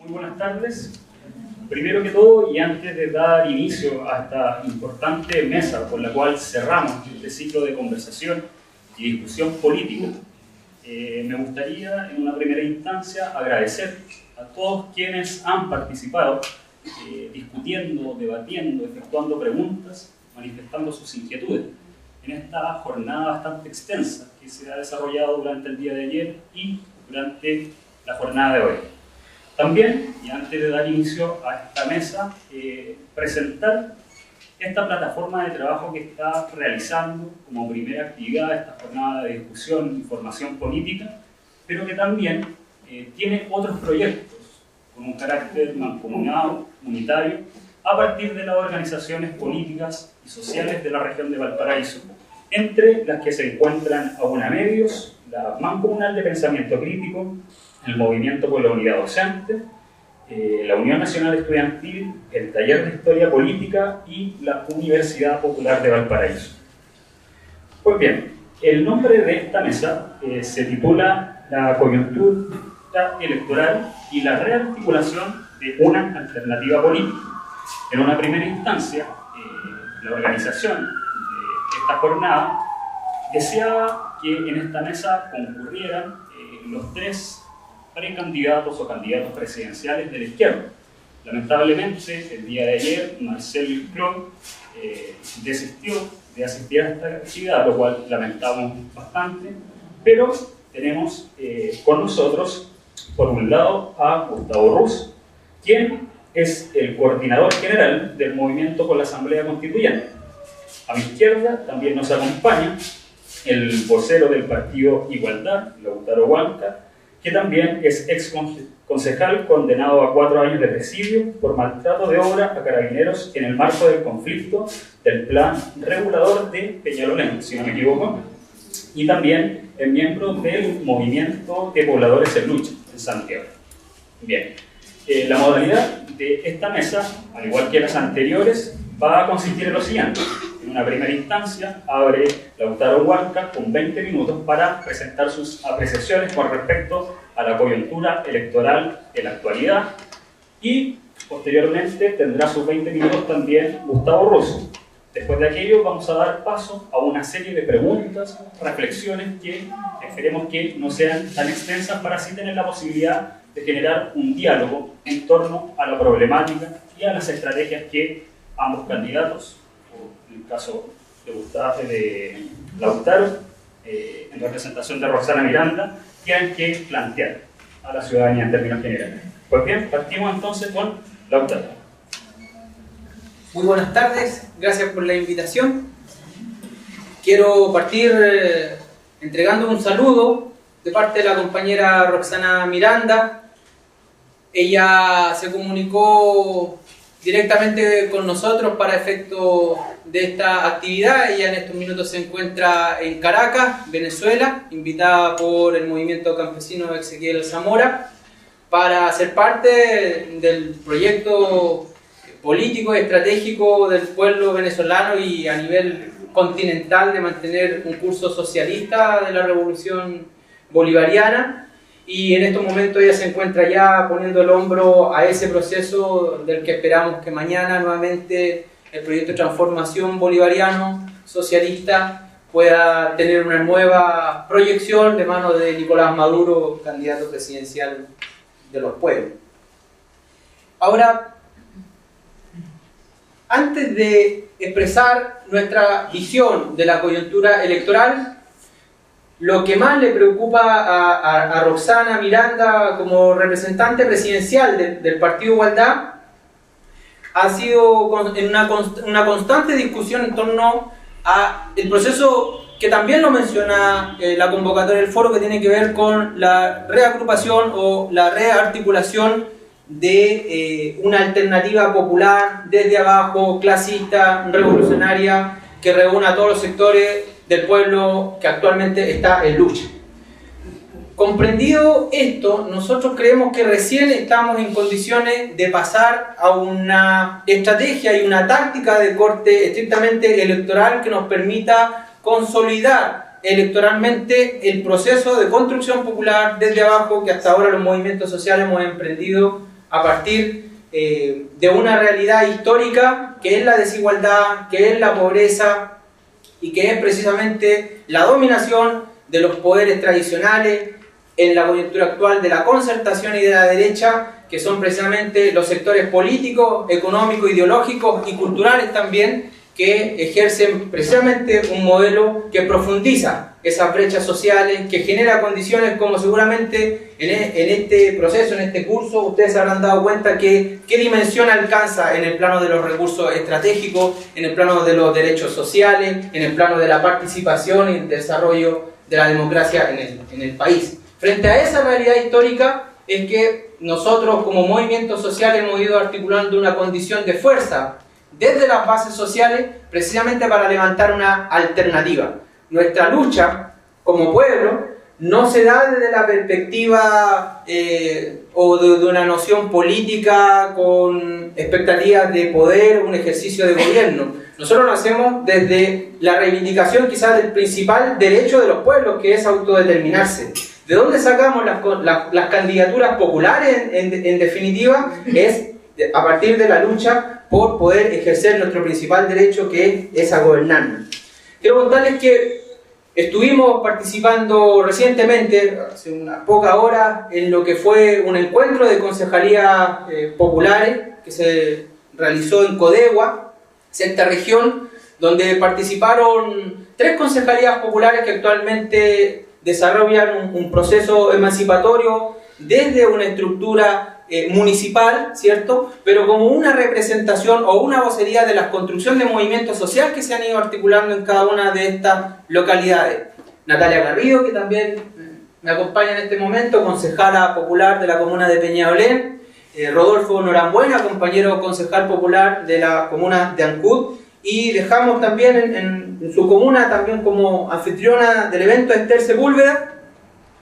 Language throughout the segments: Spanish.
Muy buenas tardes. Primero que todo, y antes de dar inicio a esta importante mesa con la cual cerramos este ciclo de conversación y discusión política, me gustaría en una primera instancia agradecer a todos quienes han participado discutiendo, debatiendo, efectuando preguntas, manifestando sus inquietudes en esta jornada bastante extensa que se ha desarrollado durante el día de ayer y durante la jornada de hoy. También, y antes de dar inicio a esta mesa, presentar esta plataforma de trabajo que está realizando como primera actividad esta jornada de discusión y formación política, pero que también tiene otros proyectos con un carácter mancomunado, unitario, a partir de las organizaciones políticas y sociales de la región de Valparaíso, entre las que se encuentran AUNAMEDIOS, la Mancomunal de Pensamiento Crítico, el Movimiento por la Unidad Docente, la Unión Nacional Estudiantil, el Taller de Historia Política y la Universidad Popular de Valparaíso. Pues bien, el nombre de esta mesa se titula La coyuntura electoral y la rearticulación de una alternativa política. En una primera instancia, la organización de esta jornada deseaba que en esta mesa concurrieran los tres precandidatos o candidatos presidenciales de la izquierda. Lamentablemente, el día de ayer, Marcelo Clon desistió de asistir a esta actividad, lo cual lamentamos bastante, pero tenemos con nosotros, por un lado, a Gustavo Ruz, quien es el coordinador general del movimiento por la Asamblea Constituyente. A mi izquierda también nos acompaña el vocero del partido Igualdad, Lautaro Huanca, que también es ex concejal condenado a 4 años de presidio por maltrato de obra a carabineros en el marco del conflicto del plan regulador de Peñalolén, si no me equivoco, y también es miembro del movimiento de pobladores en lucha en Santiago. Bien, la modalidad de esta mesa, al igual que las anteriores, va a consistir en lo siguiente. En una primera instancia, abre Lautaro Huanca con 20 minutos para presentar sus apreciaciones con respecto a la coyuntura electoral en la actualidad, y posteriormente tendrá sus 20 minutos también Gustavo Ruz. Después de aquello vamos a dar paso a una serie de preguntas, reflexiones que esperemos que no sean tan extensas para así tener la posibilidad de generar un diálogo en torno a la problemática y a las estrategias que ambos candidatos, o en el caso de Lautaro, en representación de Roxana Miranda, tienen que plantear a la ciudadanía en términos generales. Pues bien, partimos entonces con Lautaro. Muy buenas tardes, gracias por la invitación. Quiero partir entregando un saludo de parte de la compañera Roxana Miranda. Ella se comunicó directamente con nosotros para efecto de esta actividad. Ella en estos minutos se encuentra en Caracas, Venezuela, invitada por el movimiento campesino Ezequiel Zamora para ser parte del proyecto político y estratégico del pueblo venezolano y a nivel continental de mantener un curso socialista de la revolución bolivariana. Y en estos momentos ella se encuentra ya poniendo el hombro a ese proceso del que esperamos que mañana nuevamente el proyecto de transformación bolivariano socialista pueda tener una nueva proyección de mano de Nicolás Maduro, candidato presidencial de los pueblos. Ahora, antes de expresar nuestra visión de la coyuntura electoral, lo que más le preocupa a Roxana Miranda como representante presidencial del Partido Igualdad ha sido una constante discusión en torno a el proceso que también lo menciona la convocatoria del foro, que tiene que ver con la reagrupación o la rearticulación de una alternativa popular desde abajo, clasista, revolucionaria, que reúna a todos los sectores del pueblo que actualmente está en lucha. Comprendido esto, nosotros creemos que recién estamos en condiciones de pasar a una estrategia y una táctica de corte estrictamente electoral que nos permita consolidar electoralmente el proceso de construcción popular desde abajo que hasta ahora los movimientos sociales hemos emprendido a partir de una realidad histórica que es la desigualdad, que es la pobreza y que es precisamente la dominación de los poderes tradicionales en la coyuntura actual de la concertación y de la derecha, que son precisamente los sectores políticos, económicos, ideológicos y culturales también, que ejercen precisamente un modelo que profundiza esas brechas sociales, que genera condiciones como seguramente en este proceso, en este curso, ustedes se habrán dado cuenta que qué dimensión alcanza en el plano de los recursos estratégicos, en el plano de los derechos sociales, en el plano de la participación y el desarrollo de la democracia en el país. Frente a esa realidad histórica es que nosotros como movimiento social hemos ido articulando una condición de fuerza desde las bases sociales precisamente para levantar una alternativa. Nuestra lucha como pueblo no se da desde la perspectiva o de una noción política con expectativas de poder, un ejercicio de gobierno. Nosotros lo hacemos desde la reivindicación quizás del principal derecho de los pueblos, que es autodeterminarse. ¿De dónde sacamos las candidaturas populares en definitiva? Es a partir de la lucha por poder ejercer nuestro principal derecho, que es a gobernarnos. Quiero contarles que estuvimos participando recientemente, hace unas pocas horas, en lo que fue un encuentro de concejalías populares que se realizó en Codegua, sexta región, donde participaron 3 concejalías populares que actualmente desarrollan un proceso emancipatorio desde una estructura municipal, ¿cierto? Pero como una representación o una vocería de la construcción de movimientos sociales que se han ido articulando en cada una de estas localidades. Natalia Garrido, que también me acompaña en este momento, concejala popular de la comuna de Peñalolén, Rodolfo Norambuena, compañero concejal popular de la comuna de Ancud, y dejamos también en su comuna, también como anfitriona del evento, Esther Sepúlveda,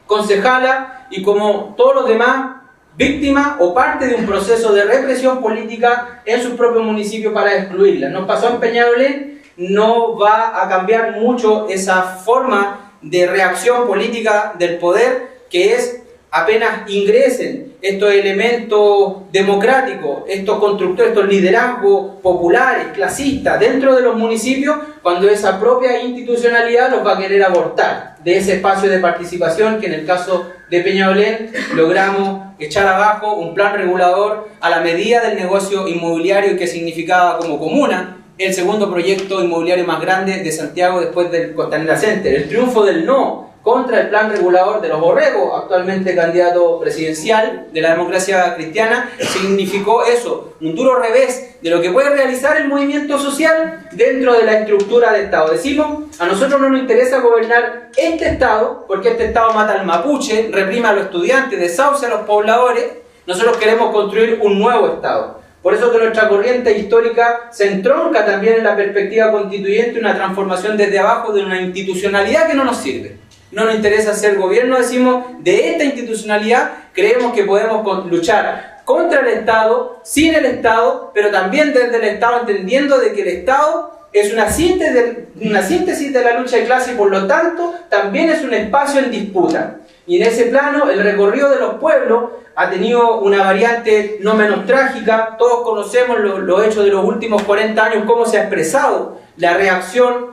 concejala, y como todos los demás, víctima o parte de un proceso de represión política en sus propios municipios para excluirla. Nos pasó en Peñalolén, no va a cambiar mucho esa forma de reacción política del poder, que es apenas ingresen estos elementos democráticos, estos constructores, estos liderazgos populares, clasistas, dentro de los municipios, cuando esa propia institucionalidad los va a querer abortar de ese espacio de participación que en el caso de Peñalolén logramos echar abajo un plan regulador a la medida del negocio inmobiliario que significaba como comuna el segundo proyecto inmobiliario más grande de Santiago después del Costanera Center. El triunfo del no contra el plan regulador de los Borregos, actualmente candidato presidencial de la democracia cristiana, significó eso, un duro revés de lo que puede realizar el movimiento social dentro de la estructura del Estado. Decimos, a nosotros no nos interesa gobernar este Estado, porque este Estado mata al mapuche, reprime a los estudiantes, desahucia a los pobladores. Nosotros queremos construir un nuevo Estado. Por eso que nuestra corriente histórica se entronca también en la perspectiva constituyente, una transformación desde abajo de una institucionalidad que no nos sirve. No nos interesa ser gobierno, decimos, de esta institucionalidad creemos que podemos luchar contra el Estado, sin el Estado, pero también desde el Estado, entendiendo de que el Estado es una síntesis de la lucha de clase y por lo tanto también es un espacio en disputa. Y en ese plano el recorrido de los pueblos ha tenido una variante no menos trágica. Todos conocemos los hechos de los últimos 40 años, cómo se ha expresado la reacción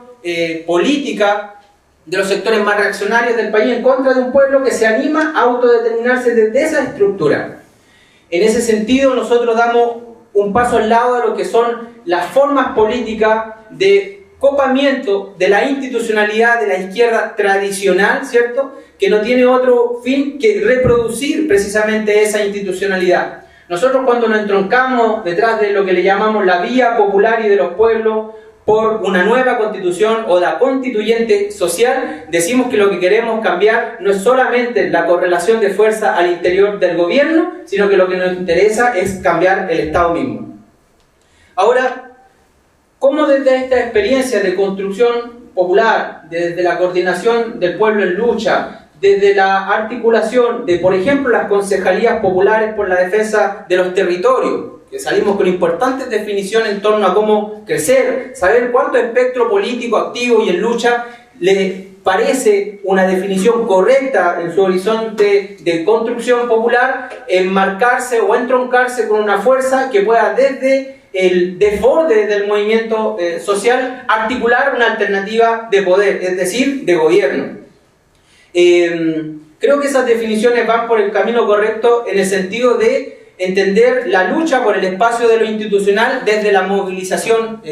política de los sectores más reaccionarios del país en contra de un pueblo que se anima a autodeterminarse desde esa estructura. En ese sentido, nosotros damos un paso al lado de lo que son las formas políticas de copamiento de la institucionalidad de la izquierda tradicional, ¿cierto?, que no tiene otro fin que reproducir precisamente esa institucionalidad. Nosotros, cuando nos entroncamos detrás de lo que le llamamos la vía popular y de los pueblos por una nueva constitución o la constituyente social, decimos que lo que queremos cambiar no es solamente la correlación de fuerza al interior del gobierno, sino que lo que nos interesa es cambiar el Estado mismo. Ahora, ¿cómo desde esta experiencia de construcción popular, desde la coordinación del pueblo en lucha, desde la articulación de, por ejemplo, las concejalías populares por la defensa de los territorios, que salimos con importantes definiciones en torno a cómo crecer, saber cuánto espectro político activo y en lucha le parece una definición correcta en su horizonte de construcción popular, enmarcarse o entroncarse con una fuerza que pueda desde el desborde del movimiento social articular una alternativa de poder, es decir, de gobierno. Creo que esas definiciones van por el camino correcto en el sentido de entender la lucha por el espacio de lo institucional desde la movilización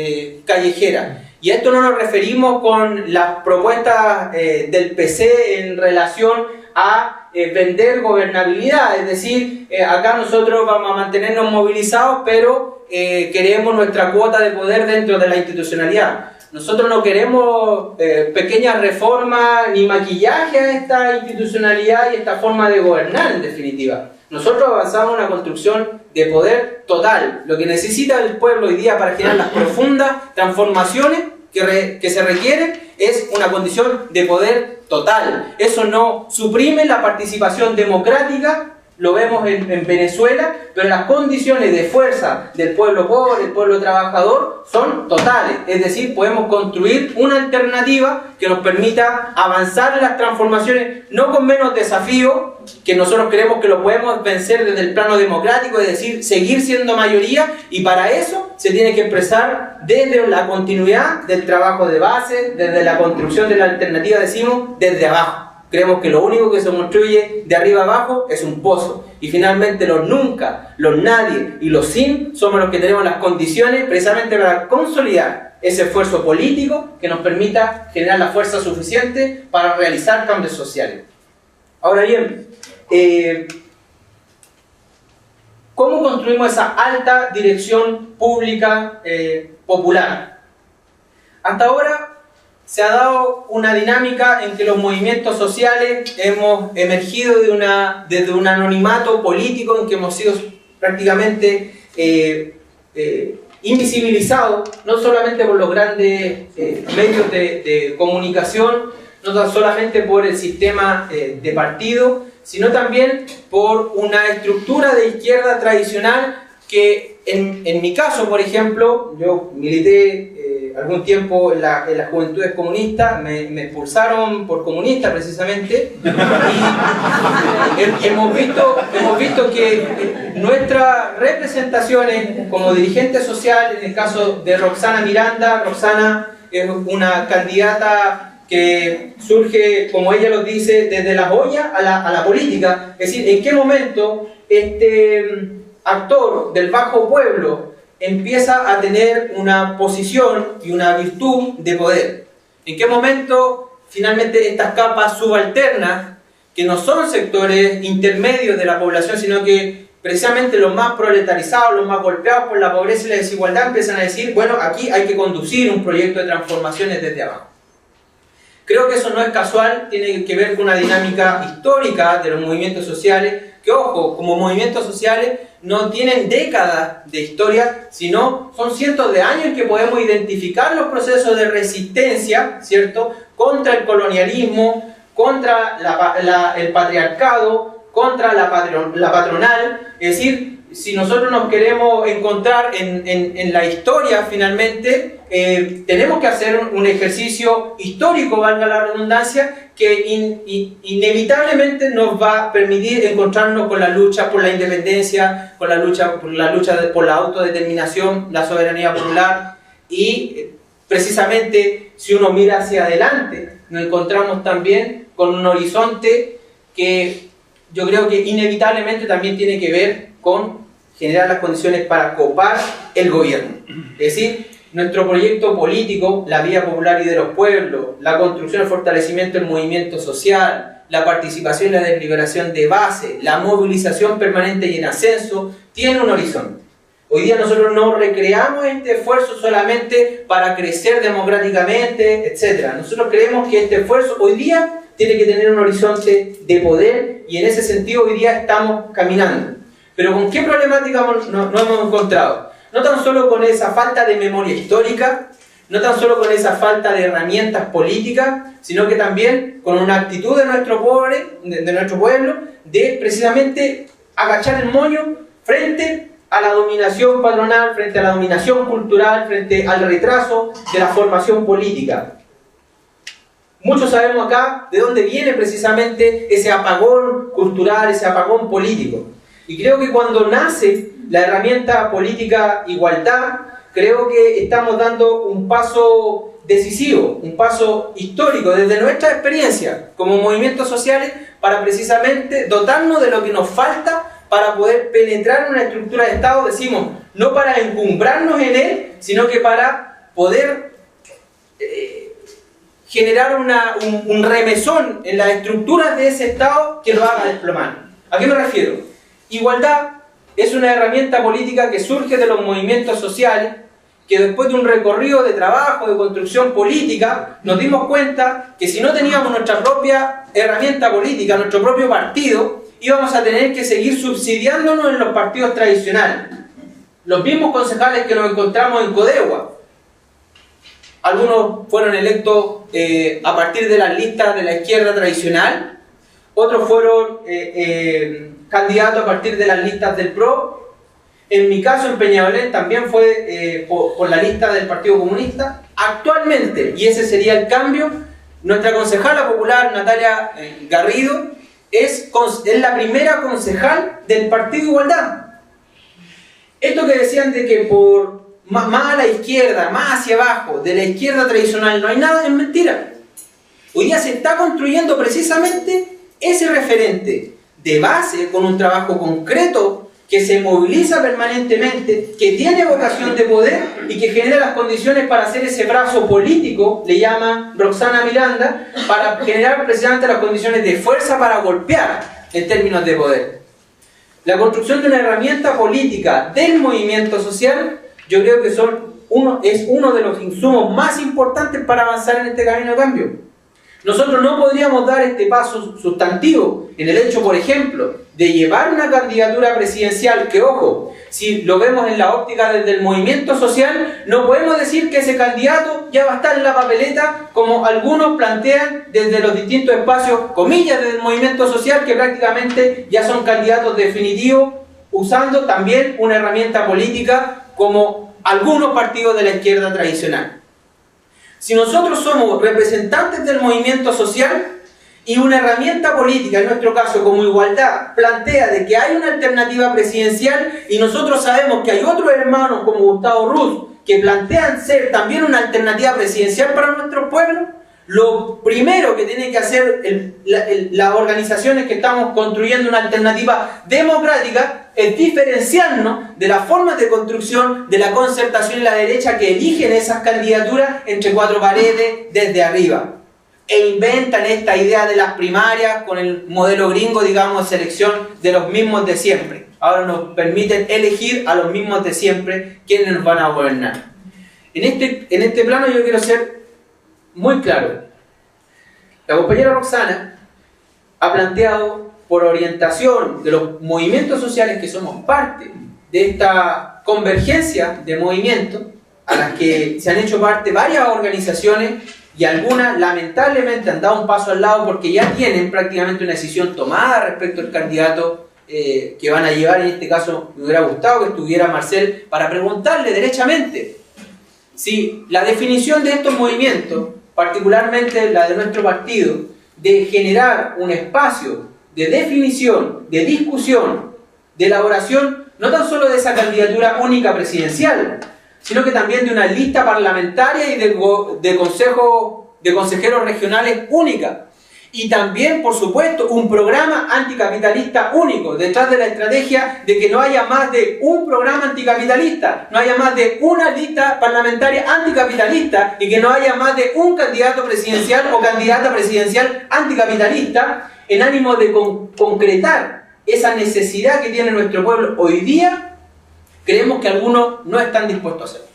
callejera. Y a esto no nos referimos con las propuestas del PC en relación a vender gobernabilidad, es decir, acá nosotros vamos a mantenernos movilizados, pero queremos nuestra cuota de poder dentro de la institucionalidad. Nosotros no queremos pequeñas reformas ni maquillaje a esta institucionalidad y esta forma de gobernar, en definitiva. Nosotros avanzamos en una construcción de poder total. Lo que necesita el pueblo hoy día para generar las profundas transformaciones que se requieren es una condición de poder total. Eso no suprime la participación democrática, lo vemos en Venezuela, pero las condiciones de fuerza del pueblo pobre, del pueblo trabajador, son totales. Es decir, podemos construir una alternativa que nos permita avanzar en las transformaciones, no con menos desafío, que nosotros creemos que lo podemos vencer desde el plano democrático, es decir, seguir siendo mayoría, y para eso se tiene que expresar desde la continuidad del trabajo de base, desde la construcción de la alternativa, decimos, desde abajo. Creemos que lo único que se construye de arriba abajo es un pozo. Y finalmente los nunca, los nadie y los sin somos los que tenemos las condiciones precisamente para consolidar ese esfuerzo político que nos permita generar la fuerza suficiente para realizar cambios sociales. Ahora bien, ¿cómo construimos esa alta dirección pública popular? Hasta ahora se ha dado una dinámica en que los movimientos sociales hemos emergido desde un anonimato político en que hemos sido prácticamente invisibilizados, no solamente por los grandes medios de comunicación, no tan solamente por el sistema de partido, sino también por una estructura de izquierda tradicional que en mi caso, por ejemplo, yo milité algún tiempo en las juventudes comunistas, me expulsaron por comunista precisamente, y hemos visto que nuestras representaciones como dirigente social, en el caso de Roxana Miranda, Roxana es una candidata que surge, como ella lo dice, desde la olla a la política, es decir, en qué momento este actor del bajo pueblo empieza a tener una posición y una virtud de poder. ¿En qué momento finalmente estas capas subalternas, que no son sectores intermedios de la población, sino que precisamente los más proletarizados, los más golpeados por la pobreza y la desigualdad, empiezan a decir, bueno, aquí hay que conducir un proyecto de transformaciones desde abajo? Creo que eso no es casual, tiene que ver con una dinámica histórica de los movimientos sociales, que ojo, como movimientos sociales no tienen décadas de historia, sino son cientos de años que podemos identificar los procesos de resistencia, ¿cierto?, contra el colonialismo, contra el patriarcado, contra la patronal. Es decir, si nosotros nos queremos encontrar en la historia finalmente, tenemos que hacer un ejercicio histórico, valga la redundancia, que inevitablemente nos va a permitir encontrarnos con la lucha por la independencia, con la lucha por la autodeterminación, la soberanía popular, y precisamente si uno mira hacia adelante, nos encontramos también con un horizonte que yo creo que inevitablemente también tiene que ver con generar las condiciones para copar el gobierno. Es decir, nuestro proyecto político, la vía popular y de los pueblos, la construcción y el fortalecimiento del movimiento social, la participación y la deliberación de base, la movilización permanente y en ascenso, tiene un horizonte. Hoy día nosotros no recreamos este esfuerzo solamente para crecer democráticamente, etc. Nosotros creemos que este esfuerzo hoy día tiene que tener un horizonte de poder, y en ese sentido hoy día estamos caminando. Pero ¿con qué problemática nos hemos encontrado? No tan solo con esa falta de memoria histórica, no tan solo con esa falta de herramientas políticas, sino que también con una actitud de nuestro pueblo de precisamente agachar el moño frente a la dominación patronal, frente a la dominación cultural, frente al retraso de la formación política. muchos sabemos acá de dónde viene precisamente ese apagón cultural, ese apagón político. Y creo que cuando nace la herramienta política igualdad, creo que estamos dando un paso decisivo, un paso histórico desde nuestra experiencia como movimientos sociales para precisamente dotarnos de lo que nos falta para poder penetrar en una estructura de Estado, decimos, no para encumbrarnos en él, sino que para poder generar un remesón en las estructuras de ese Estado que lo haga desplomar. ¿A qué me refiero? Igualdad es una herramienta política que surge de los movimientos sociales, que después de un recorrido de trabajo, de construcción política, nos dimos cuenta que si no teníamos nuestra propia herramienta política, nuestro propio partido, íbamos a tener que seguir subsidiándonos en los partidos tradicionales. Los mismos concejales que nos encontramos en Codegua, algunos fueron electos a partir de las listas de la izquierda tradicional, otros fueron candidatos a partir de las listas del PRO. En mi caso, en Peñalolén, también fue por la lista del Partido Comunista. Actualmente, y ese sería el cambio, nuestra concejala popular, Natalia Garrido, es la primera concejal del Partido Igualdad. Esto que decían de que por más a la izquierda, más hacia abajo, de la izquierda tradicional no hay nada, es mentira. Hoy día se está construyendo precisamente ese referente de base con un trabajo concreto que se moviliza permanentemente, que tiene vocación de poder y que genera las condiciones para hacer ese brazo político, le llama Roxana Miranda, para generar precisamente las condiciones de fuerza para golpear en términos de poder. La construcción de una herramienta política del movimiento social, yo creo que es uno de los insumos más importantes para avanzar en este camino de cambio. Nosotros no podríamos dar este paso sustantivo en el hecho, por ejemplo, de llevar una candidatura presidencial que, ojo, si lo vemos en la óptica desde el movimiento social, no podemos decir que ese candidato ya va a estar en la papeleta como algunos plantean desde los distintos espacios, comillas, del movimiento social, que prácticamente ya son candidatos definitivos, usando también una herramienta política como algunos partidos de la izquierda tradicional. Si nosotros somos representantes del movimiento social y una herramienta política, en nuestro caso como Igualdad, plantea de que hay una alternativa presidencial y nosotros sabemos que hay otros hermanos como Gustavo Ruz que plantean ser también una alternativa presidencial para nuestro pueblo, lo primero que tienen que hacer las organizaciones que estamos construyendo una alternativa democrática es diferenciarnos de las formas de construcción de la concertación y la derecha que eligen esas candidaturas entre cuatro paredes desde arriba e inventan esta idea de las primarias con el modelo gringo, digamos, de selección de los mismos de siempre. Ahora nos permiten elegir a los mismos de siempre quienes nos van a gobernar. En este plano yo quiero ser muy claro. La compañera Roxana ha planteado, por orientación de los movimientos sociales que somos parte de esta convergencia de movimientos, a las que se han hecho parte varias organizaciones y algunas lamentablemente han dado un paso al lado porque ya tienen prácticamente una decisión tomada respecto al candidato que van a llevar. En este caso me hubiera gustado que estuviera Marcel para preguntarle derechamente si la definición de estos movimientos, particularmente la de nuestro partido, de generar un espacio de definición, de discusión, de elaboración, no tan solo de esa candidatura única presidencial, sino que también de una lista parlamentaria y de consejeros regionales única. Y también, por supuesto, un programa anticapitalista único, detrás de la estrategia de que no haya más de un programa anticapitalista, no haya más de una lista parlamentaria anticapitalista y que no haya más de un candidato presidencial o candidata presidencial anticapitalista, en ánimo de concretar esa necesidad que tiene nuestro pueblo hoy día. Creemos que algunos no están dispuestos a hacerlo.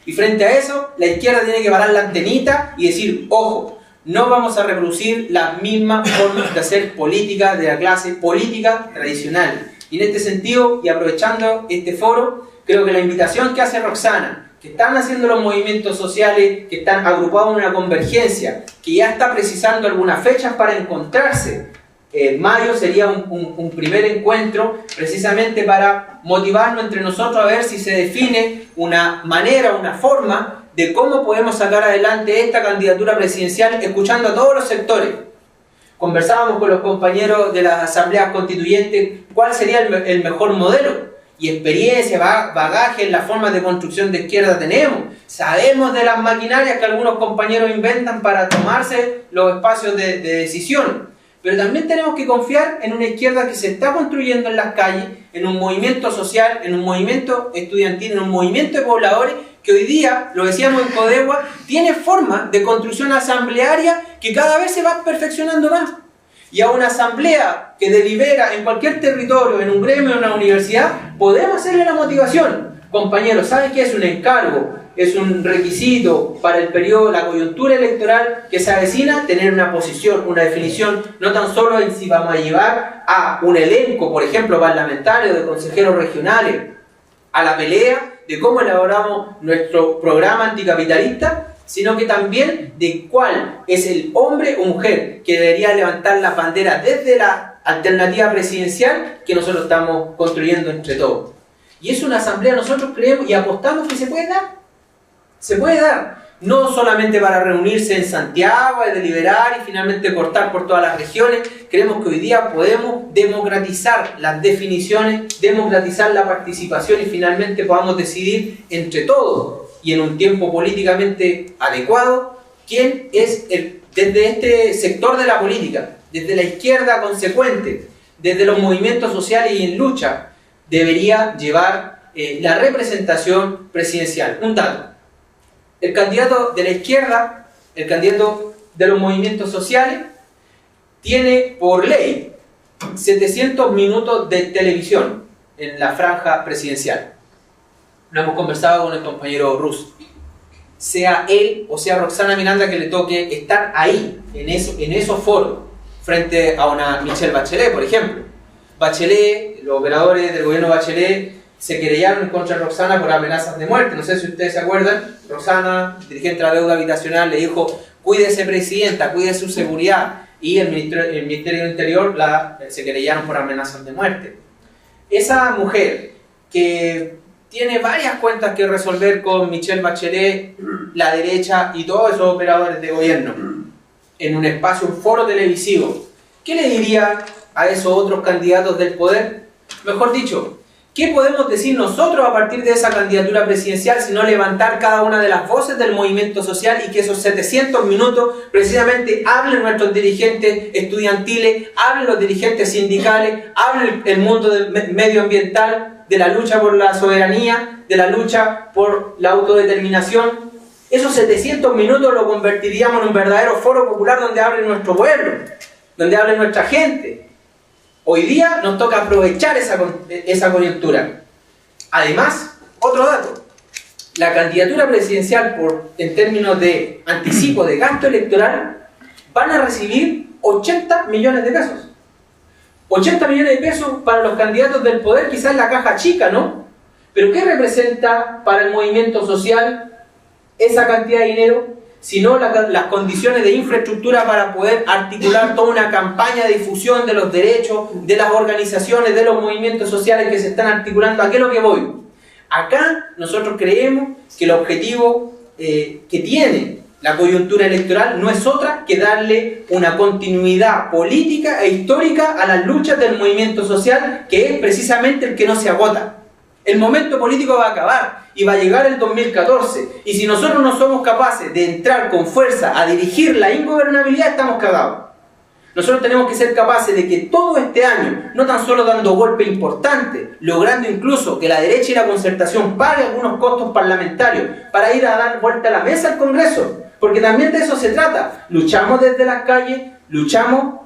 Y frente a eso, la izquierda tiene que parar la antenita y decir, ojo, no vamos a reproducir las mismas formas de hacer política de la clase política tradicional. Y en este sentido, y aprovechando este foro, creo que la invitación que hace Roxana, que están haciendo los movimientos sociales, que están agrupados en una convergencia, que ya está precisando algunas fechas para encontrarse. Mayo sería un primer encuentro precisamente para motivarnos entre nosotros a ver si se define una manera, una forma de cómo podemos sacar adelante esta candidatura presidencial escuchando a todos los sectores. Conversábamos con los compañeros de las asambleas constituyentes cuál sería el mejor modelo. Y experiencia, bagaje en la forma de construcción de izquierda tenemos. Sabemos de las maquinarias que algunos compañeros inventan para tomarse los espacios de decisión. Pero también tenemos que confiar en una izquierda que se está construyendo en las calles, en un movimiento social, en un movimiento estudiantil, en un movimiento de pobladores que hoy día, lo decíamos en Codegua, tiene forma de construcción asamblearia que cada vez se va perfeccionando más. Y a una asamblea que delibera en cualquier territorio, en un gremio, en una universidad, podemos hacerle la motivación. Compañeros, ¿saben qué es un encargo? Es un requisito para el periodo, la coyuntura electoral que se avecina, tener una posición, una definición, no tan solo en si vamos a llevar a un elenco, por ejemplo, parlamentario, de consejeros regionales, a la pelea de cómo elaboramos nuestro programa anticapitalista, sino que también de cuál es el hombre o mujer que debería levantar la bandera desde la alternativa presidencial que nosotros estamos construyendo entre todos. Y es una asamblea, nosotros creemos y apostamos que se puede dar. Se puede dar. No solamente para reunirse en Santiago, y deliberar y finalmente cortar por todas las regiones. Creemos que hoy día podemos democratizar las definiciones, democratizar la participación y finalmente podamos decidir entre todos y en un tiempo políticamente adecuado quién es desde este sector de la política, desde la izquierda consecuente, desde los movimientos sociales y en lucha, debería llevar la representación presidencial. Un dato: el candidato de la izquierda, el candidato de los movimientos sociales, tiene por ley 700 minutos de televisión en la franja presidencial. Lo hemos conversado con el compañero Rus. Sea él o sea Roxana Miranda que le toque estar ahí, en esos foros, frente a una Michelle Bachelet, por ejemplo. Bachelet, los operadores del gobierno Bachelet se querellaron contra Roxana por amenazas de muerte. No sé si ustedes se acuerdan. Roxana, dirigente de la deuda habitacional, le dijo: cuídese, presidenta, cuide su seguridad. Y el Ministerio del Interior se querellaron por amenazas de muerte. Esa mujer que tiene varias cuentas que resolver con Michelle Bachelet, la derecha y todos esos operadores de gobierno, en un espacio, un foro televisivo, ¿qué le diría a esos otros candidatos del poder? Mejor dicho, ¿qué podemos decir nosotros a partir de esa candidatura presidencial sino levantar cada una de las voces del movimiento social y que esos 700 minutos precisamente hablen nuestros dirigentes estudiantiles, hablen los dirigentes sindicales, hablen el mundo medioambiental, de la lucha por la soberanía, de la lucha por la autodeterminación? Esos 700 minutos lo convertiríamos en un verdadero foro popular donde hable nuestro pueblo, donde hable nuestra gente. Hoy día nos toca aprovechar esa coyuntura. Además, otro dato: la candidatura presidencial, en términos de anticipo de gasto electoral, van a recibir 80 millones de pesos. 80 millones de pesos para los candidatos del poder, quizás la caja chica, ¿no? Pero ¿qué representa para el movimiento social esa cantidad de dinero? Sino las condiciones de infraestructura para poder articular toda una campaña de difusión de los derechos, de las organizaciones, de los movimientos sociales que se están articulando. ¿A qué es lo que voy? Acá nosotros creemos que el objetivo que tiene la coyuntura electoral no es otra que darle una continuidad política e histórica a las luchas del movimiento social, que es precisamente el que no se agota. El momento político va a acabar y va a llegar el 2014. Y si nosotros no somos capaces de entrar con fuerza a dirigir la ingobernabilidad, estamos cagados. Nosotros tenemos que ser capaces de que todo este año, no tan solo dando golpes importantes, logrando incluso que la derecha y la concertación paguen algunos costos parlamentarios para ir a dar vuelta a la mesa al Congreso, porque también de eso se trata. Luchamos desde las calles, luchamos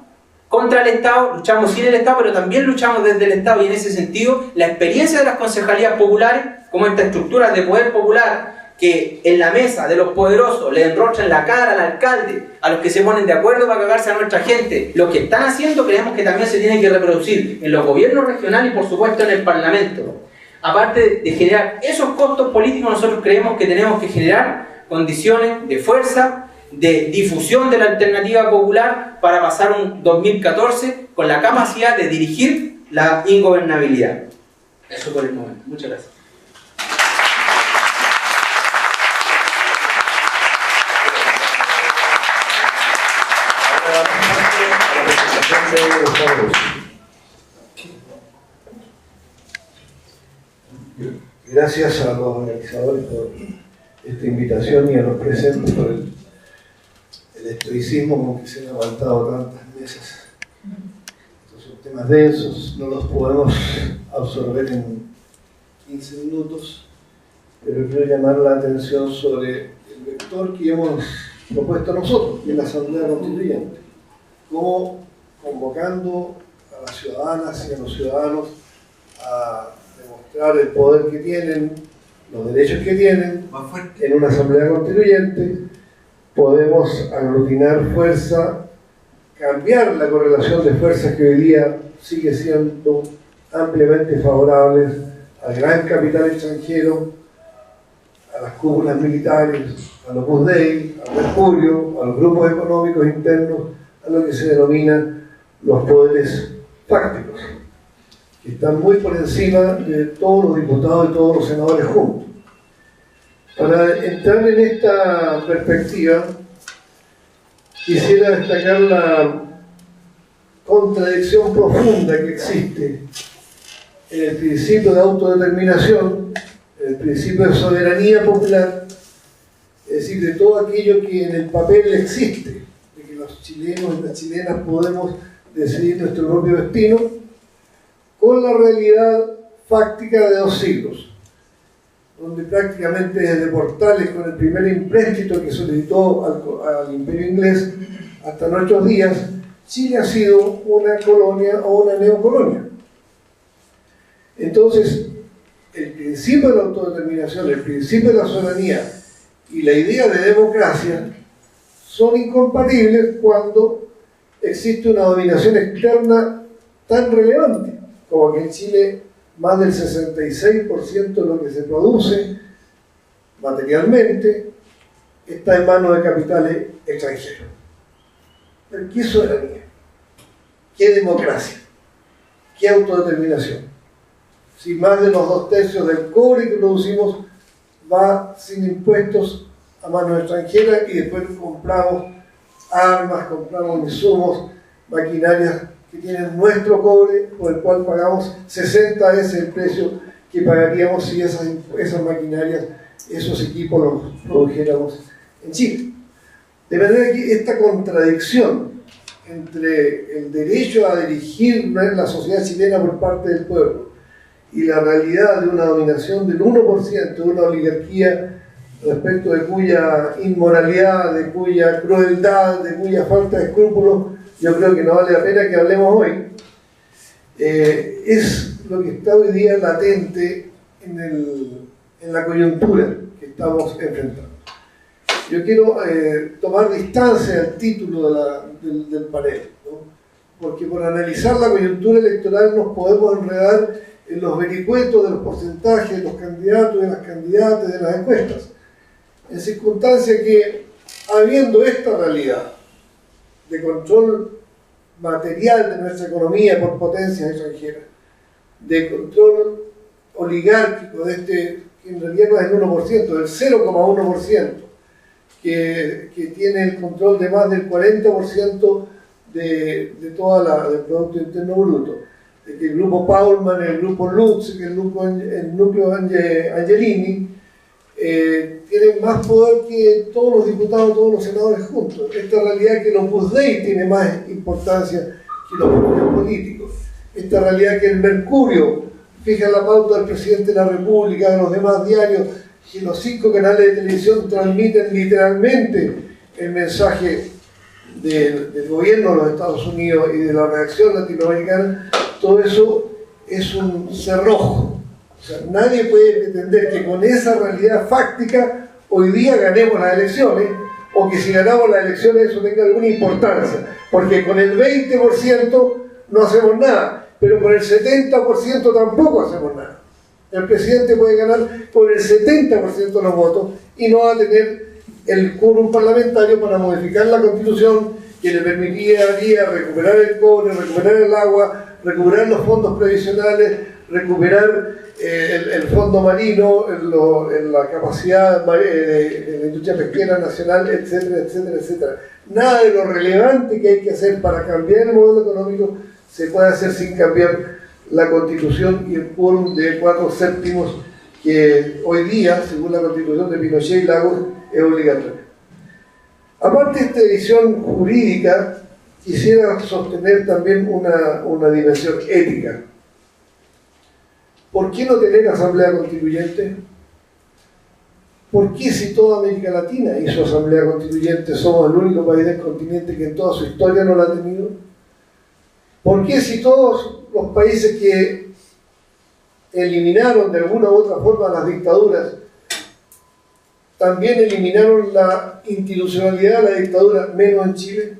contra el Estado, luchamos sin el Estado, pero también luchamos desde el Estado, y en ese sentido la experiencia de las concejalías populares, como estas estructuras de poder popular que en la mesa de los poderosos le enrochan la cara al alcalde, a los que se ponen de acuerdo para cagarse a nuestra gente, lo que están haciendo creemos que también se tiene que reproducir en los gobiernos regionales y por supuesto en el Parlamento. Aparte de generar esos costos políticos, nosotros creemos que tenemos que generar condiciones de fuerza, de difusión de la alternativa popular para pasar un 2014 con la capacidad de dirigir la ingobernabilidad. Eso por el momento. Muchas gracias. gracias a los organizadores por esta invitación y a los presentes por el estoicismo con que se han levantado tantas mesas. Estos son temas densos, no los podemos absorber en 15 minutos, pero quiero llamar la atención sobre el vector que hemos propuesto nosotros, que es la Asamblea Constituyente, como convocando a las ciudadanas y a los ciudadanos a demostrar el poder que tienen, los derechos que tienen. En una Asamblea Constituyente podemos aglutinar fuerza, cambiar la correlación de fuerzas que hoy día sigue siendo ampliamente favorables al gran capital extranjero, a las cúpulas militares, a los Busdei, al Mercurio, a los grupos económicos internos, a lo que se denominan los poderes fácticos, que están muy por encima de todos los diputados y todos los senadores juntos. Para entrar en esta perspectiva, quisiera destacar la contradicción profunda que existe en el principio de autodeterminación, en el principio de soberanía popular, es decir, de todo aquello que en el papel existe, de que los chilenos y las chilenas podemos decidir nuestro propio destino, con la realidad fáctica de 2 siglos, donde prácticamente desde Portales, con el primer empréstito que solicitó al Imperio Inglés, hasta nuestros días, Chile ha sido una colonia o una neocolonia. Entonces, el principio de la autodeterminación, el principio de la soberanía y la idea de democracia son incompatibles cuando existe una dominación externa tan relevante como que en Chile más del 66% de lo que se produce materialmente está en manos de capitales extranjeros. ¿Pero qué soberanía? ¿Qué democracia? ¿Qué autodeterminación? Si más de los 2/3 del cobre que producimos va sin impuestos a manos extranjeras y después compramos armas, compramos insumos, maquinarias que tienen nuestro cobre, por el cual pagamos 60 veces el precio que pagaríamos si esas maquinarias, esos equipos los produjéramos en Chile. De manera que esta contradicción entre el derecho a dirigir la sociedad chilena por parte del pueblo y la realidad de una dominación del 1%, de una oligarquía respecto de cuya inmoralidad, de cuya crueldad, de cuya falta de escrúpulos, yo creo que no vale la pena que hablemos hoy, es lo que está hoy día latente en la coyuntura que estamos enfrentando. Yo quiero tomar distancia del título del panel, ¿no? Porque por analizar la coyuntura electoral nos podemos enredar en los vericuetos de los porcentajes de los candidatos y de las candidatas de las encuestas, en circunstancia que, habiendo esta realidad de control material de nuestra economía por potencias extranjeras, de control oligárquico de este, que en realidad no es el 1%, del 0,1%, que tiene el control de más del 40% de toda del Producto Interno Bruto, de que el grupo Paulman, el grupo Lutz, que el núcleo Angelini, tienen más poder que todos los diputados, todos los senadores juntos. Esta realidad que los Busdei tiene más importancia que los propios políticos. Esta realidad que el Mercurio fija la pauta del presidente de la República, de los demás diarios, que los 5 canales de televisión transmiten literalmente el mensaje del gobierno de los Estados Unidos y de la reacción latinoamericana. Todo eso es un cerrojo. O sea, nadie puede pretender que con esa realidad fáctica hoy día ganemos las elecciones, o que si ganamos las elecciones eso tenga alguna importancia, porque con el 20% no hacemos nada, pero con el 70% tampoco hacemos nada. El presidente puede ganar por el 70% de los votos y no va a tener el quórum parlamentario para modificar la Constitución que le permitiría recuperar el cobre, recuperar el agua, recuperar los fondos previsionales, recuperar el fondo marino, la capacidad de la industria pesquera nacional, etcétera, etcétera, etcétera. Nada de lo relevante que hay que hacer para cambiar el modelo económico se puede hacer sin cambiar la Constitución y el quórum de 4/7 que hoy día, según la Constitución de Pinochet y Lagos, es obligatoria. Aparte de esta visión jurídica, quisiera sostener también una dimensión ética. ¿Por qué no tener asamblea constituyente? ¿Por qué, si toda América Latina hizo asamblea constituyente, somos el único país del continente que en toda su historia no la ha tenido? ¿Por qué, si todos los países que eliminaron de alguna u otra forma las dictaduras también eliminaron la institucionalidad de la dictadura, menos en Chile?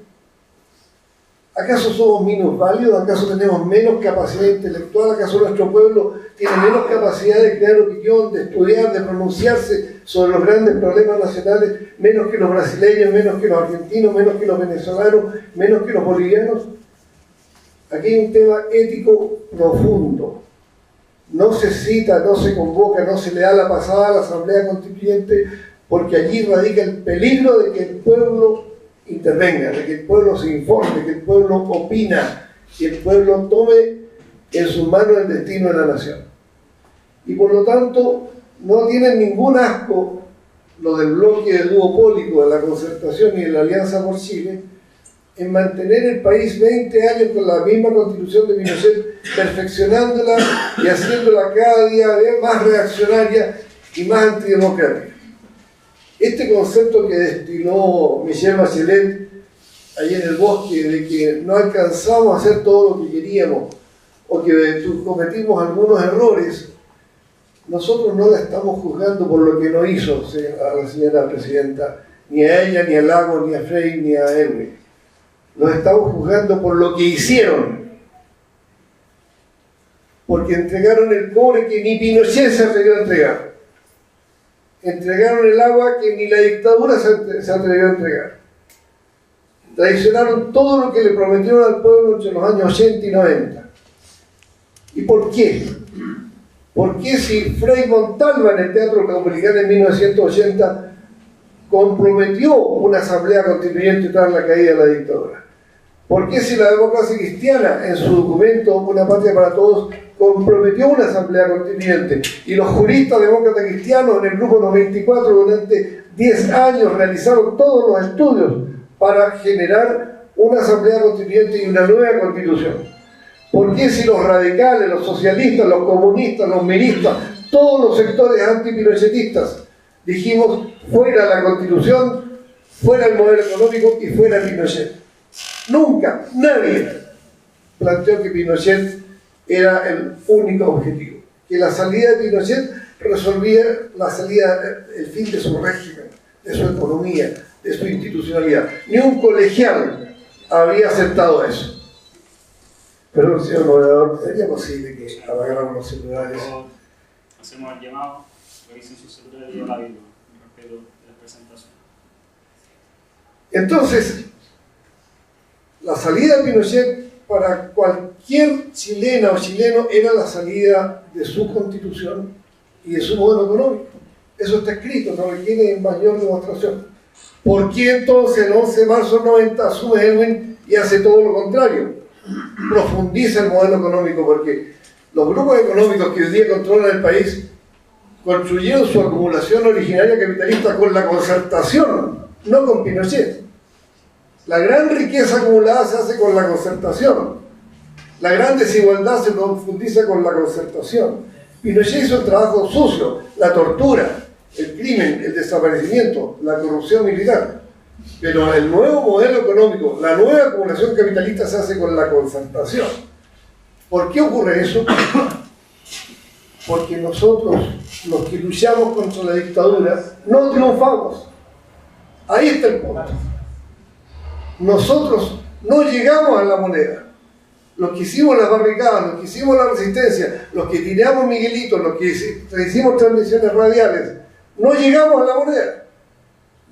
¿Acaso somos minusválidos? ¿Acaso tenemos menos capacidad intelectual? ¿Acaso nuestro pueblo tiene menos capacidad de crear opinión, de estudiar, de pronunciarse sobre los grandes problemas nacionales, menos que los brasileños, menos que los argentinos, menos que los venezolanos, menos que los bolivianos? Aquí hay un tema ético profundo. No se cita, no se convoca, no se le da la pasada a la Asamblea Constituyente, porque allí radica el peligro de que el pueblo intervenga, de que el pueblo se informe, de que el pueblo opina, que el pueblo tome en sus manos el destino de la nación. Y por lo tanto, no tienen ningún asco lo del bloque duopólico de la Concertación y de la Alianza por Chile en mantener el país 20 años con la misma Constitución de Pinochet, perfeccionándola y haciéndola cada día más reaccionaria y más antidemocrática. Este concepto que destiló Michelle Bachelet allí en el bosque, de que no alcanzamos a hacer todo lo que queríamos o que cometimos algunos errores, nosotros no la estamos juzgando por lo que no hizo a la señora presidenta, ni a ella, ni a Lagos, ni a Frei, ni a Elwin. Los estamos juzgando por lo que hicieron, porque entregaron el cobre que ni Pinochet se atrevió a entregar. Entregaron el agua que ni la dictadura se atrevió a entregar. Traicionaron todo lo que le prometieron al pueblo entre los años 80 y 90. ¿Y por qué? ¿Por qué si Frei Montalva en el Teatro Caupolicán en 1980 comprometió una asamblea constituyente tras la caída de la dictadura? ¿Por qué si la democracia cristiana en su documento Una Patria para Todos comprometió una asamblea constituyente y los juristas demócratas cristianos en el grupo 94 durante 10 años realizaron todos los estudios para generar una asamblea constituyente y una nueva constitución? ¿Por qué si los radicales, los socialistas, los comunistas, los miristas, todos los sectores antipinochetistas dijimos fuera la constitución, fuera el modelo económico y fuera Pinochet? Nunca, nadie planteó que Pinochet era el único objetivo, que la salida de Pinochet resolvía el fin de su régimen, de su economía, de su institucionalidad. Ni un colegial habría aceptado eso. Pero, señor moderador, ¿sería posible que apagáramos los celulares? Hacemos el llamado, revisen sus celulares y el hábito respecto de la presentación. Entonces, la salida de Pinochet para cualquier chilena o chileno era la salida de su constitución y de su modelo económico. Eso está escrito, no requiere mayor demostración. ¿Por qué entonces el 11 de marzo del 90 asume Elwin y hace todo lo contrario? Profundiza el modelo económico, porque los grupos económicos que hoy día controlan el país construyeron su acumulación originaria capitalista con la Concertación, no con Pinochet. La gran riqueza acumulada se hace con la Concertación. La gran desigualdad se profundiza con la Concertación. Pinochet hizo el trabajo sucio, la tortura, el crimen, el desaparecimiento, la corrupción militar. Pero el nuevo modelo económico, la nueva acumulación capitalista se hace con la Concertación. ¿Por qué ocurre eso? Porque nosotros, los que luchamos contra la dictadura, no triunfamos. Ahí está el punto. Nosotros no llegamos a la moneda. Los que hicimos las barricadas, los que hicimos la resistencia, los que tiramos Miguelito, los que hicimos transmisiones radiales, no llegamos a la moneda.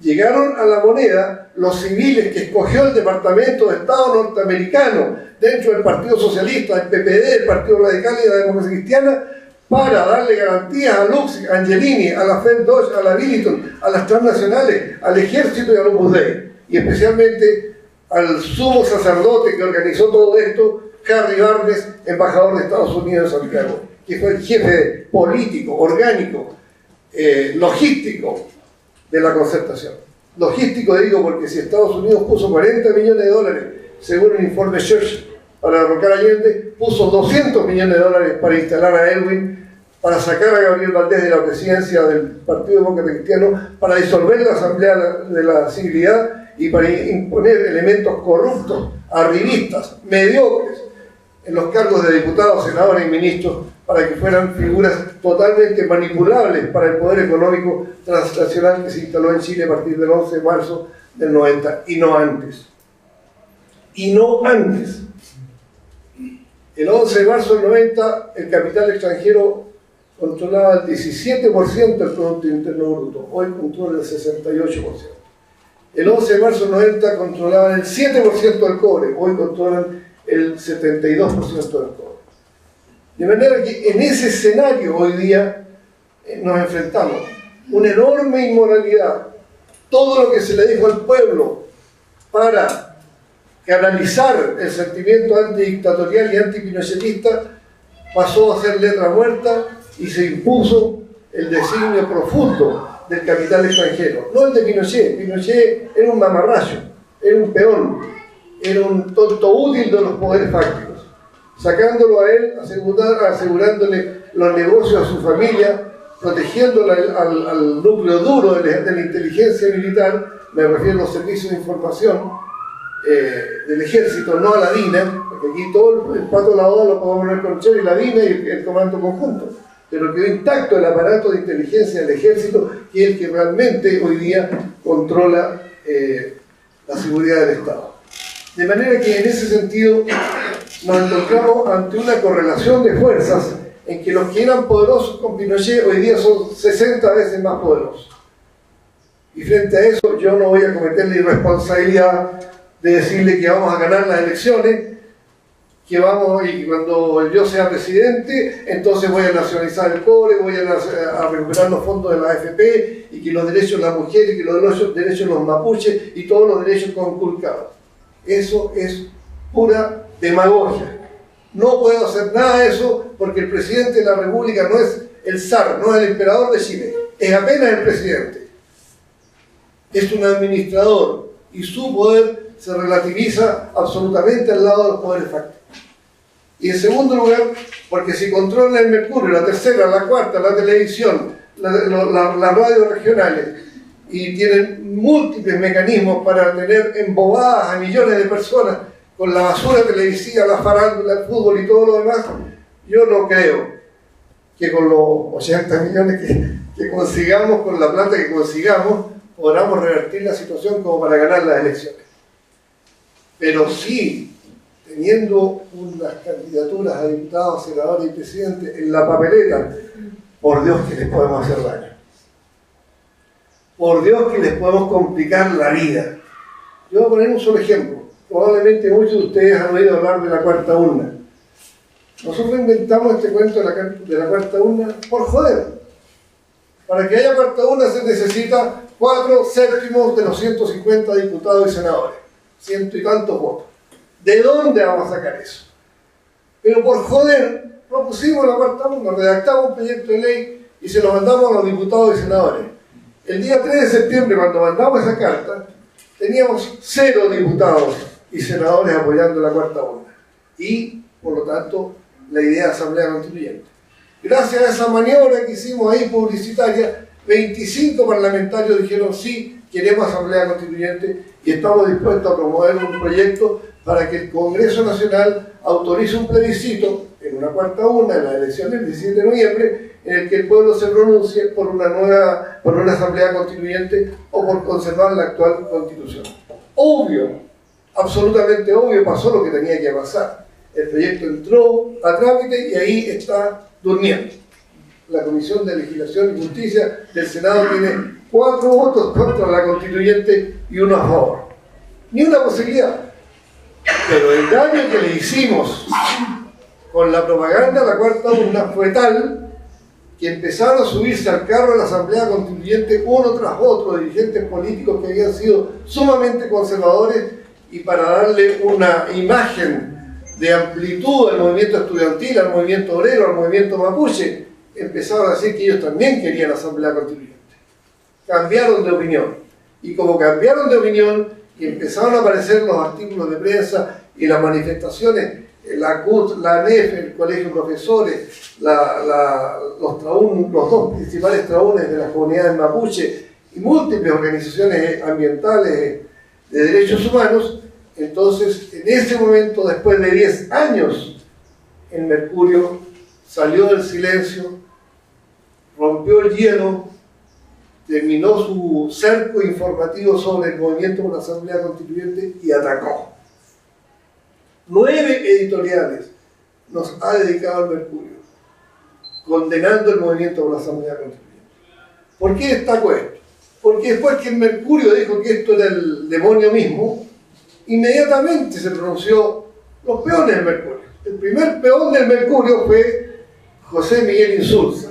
Llegaron a la moneda los civiles que escogió el Departamento de Estado norteamericano dentro del Partido Socialista, el PPD, el Partido Radical y la Democracia Cristiana, para darle garantías a Lux, a Angelini, a la Fed Dodge, a la Billiton, a las transnacionales, al ejército y al Opus Dei, y especialmente al sumo sacerdote que organizó todo esto, Harry Barnes, embajador de Estados Unidos en Santiago. que fue el jefe político, orgánico, logístico de la concertación. Logístico digo porque si Estados Unidos puso 40 millones de dólares, según el informe Church, para derrocar a Allende, puso 200 millones de dólares para instalar a Elwin, para sacar a Gabriel Valdés de la presidencia del Partido Demócrata Cristiano, para disolver la Asamblea de la Civilidad y para imponer elementos corruptos, arribistas, mediocres, en los cargos de diputados, senadores y ministros, para que fueran figuras totalmente manipulables para el poder económico transnacional que se instaló en Chile a partir del 11 de marzo del 90, y no antes. Y no antes. El 11 de marzo del 90, el capital extranjero controlaba el 17% del Producto Interno Bruto, hoy controla el 68%. El 11 de marzo del 90 controlaban el 7% del cobre, hoy controlan el 72% del cobre. De manera que en ese escenario hoy día nos enfrentamos. Una enorme inmoralidad. Todo lo que se le dijo al pueblo para canalizar el sentimiento antidictatorial y antipinochetista pasó a ser letra muerta y se impuso el designio profundo del capital extranjero. No el de Pinochet. Pinochet era un mamarracho, era un peón, era un tonto útil de los poderes fácticos. Sacándolo a él, asegurándole los negocios a su familia, protegiéndolo al núcleo duro de la inteligencia militar, me refiero a los servicios de información del ejército, no a la DINA, porque aquí todo el pato lavado lo podemos poner con Cher y la DINA y el comando conjunto, pero quedó intacto el aparato de inteligencia del ejército, que es el que realmente hoy día controla la seguridad del Estado. De manera que en ese sentido nos encontramos ante una correlación de fuerzas en que los que eran poderosos con Pinochet hoy día son 60 veces más poderosos. Y frente a eso yo no voy a cometer la irresponsabilidad de decirle que vamos a ganar las elecciones, que vamos, y que cuando yo sea presidente, entonces voy a nacionalizar el cobre, voy a recuperar los fondos de la AFP, y que los derechos de las mujeres, y que los derechos de los mapuches, y todos los derechos conculcados. Eso es pura demagogia. No puedo hacer nada de eso porque el presidente de la República no es el zar, no es el emperador de Chile, es apenas el presidente. Es un administrador y su poder se relativiza absolutamente al lado de los poderes fácticos. Y en segundo lugar, porque si controla el Mercurio, la tercera, la cuarta, la televisión, las radios regionales, y tienen múltiples mecanismos para tener embobadas a millones de personas con la basura televisiva, la farándula, el fútbol y todo lo demás, yo no creo que con los 80 millones que consigamos, con la plata que consigamos, podamos revertir la situación como para ganar las elecciones. Pero sí, teniendo unas candidaturas a diputados, senadores y presidentes en la papeleta, por Dios que les podemos hacer daño. Por Dios que les podemos complicar la vida. Yo voy a poner un solo ejemplo. Probablemente muchos de ustedes han oído hablar de la cuarta urna. Nosotros inventamos este cuento de la cuarta urna por joder. Para que haya cuarta urna se necesita 4/7 de los 150 diputados y senadores. 100 y tantos votos. ¿De dónde vamos a sacar eso? Pero por joder, propusimos la cuarta urna, redactamos un proyecto de ley y se lo mandamos a los diputados y senadores. El día 3 de septiembre, cuando mandamos esa carta, teníamos 0 diputados y senadores apoyando la cuarta urna. Y, por lo tanto, la idea de Asamblea Constituyente. Gracias a esa maniobra que hicimos ahí publicitaria, 25 parlamentarios dijeron sí, queremos Asamblea Constituyente y estamos dispuestos a promover un proyecto para que el Congreso Nacional autorice un plebiscito en una cuarta urna en la elección del 17 de noviembre en el que el pueblo se pronuncie por una Asamblea Constituyente o por conservar la actual Constitución. Obvio, absolutamente obvio, pasó lo que tenía que pasar. El proyecto entró a trámite y ahí está durmiendo. La Comisión de Legislación y Justicia del Senado tiene 4 votos contra la Constituyente y 1 a favor. Ni una posibilidad. Pero el daño que le hicimos con la propaganda de la cuarta urna fue tal que empezaron a subirse al carro de la Asamblea Constituyente uno tras otro, dirigentes políticos que habían sido sumamente conservadores y para darle una imagen de amplitud al movimiento estudiantil, al movimiento obrero, al movimiento mapuche, empezaron a decir que ellos también querían asamblea constituyente. Cambiaron de opinión. Y como cambiaron de opinión y empezaron a aparecer los artículos de prensa y las manifestaciones, la CUT, la ANEF, el Colegio de Profesores, los dos principales traúnes de las comunidades mapuche y múltiples organizaciones ambientales de derechos humanos, entonces en ese momento, después de 10 años, el Mercurio salió del silencio, rompió el hielo, terminó su cerco informativo sobre el movimiento por la Asamblea Constituyente y atacó. 9 editoriales nos ha dedicado el Mercurio, condenando el movimiento por la Asamblea Constituyente. ¿Por qué destaco esto? Porque después que el Mercurio dijo que esto era el demonio mismo, inmediatamente se pronunció los peones del Mercurio. El primer peón del Mercurio fue José Miguel Insulza.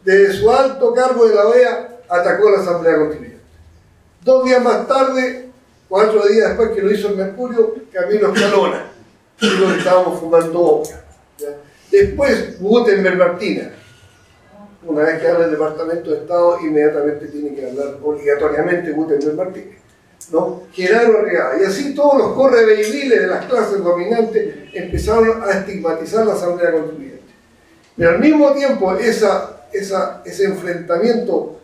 Desde su alto cargo de la OEA atacó a la Asamblea Constituyente. 2 días más tarde, 4 días después que lo hizo el Mercurio, Camilo Escalona, y lo estábamos fumando boca. Después Gutenberg Martina. Una vez que habla el Departamento de Estado, inmediatamente tiene que hablar obligatoriamente Gutenberg Martínez, ¿no? Genaro Arriagada. Y así todos los correveidiles de las clases dominantes empezaron a estigmatizar la Asamblea Constituyente. Pero al mismo tiempo, ese enfrentamiento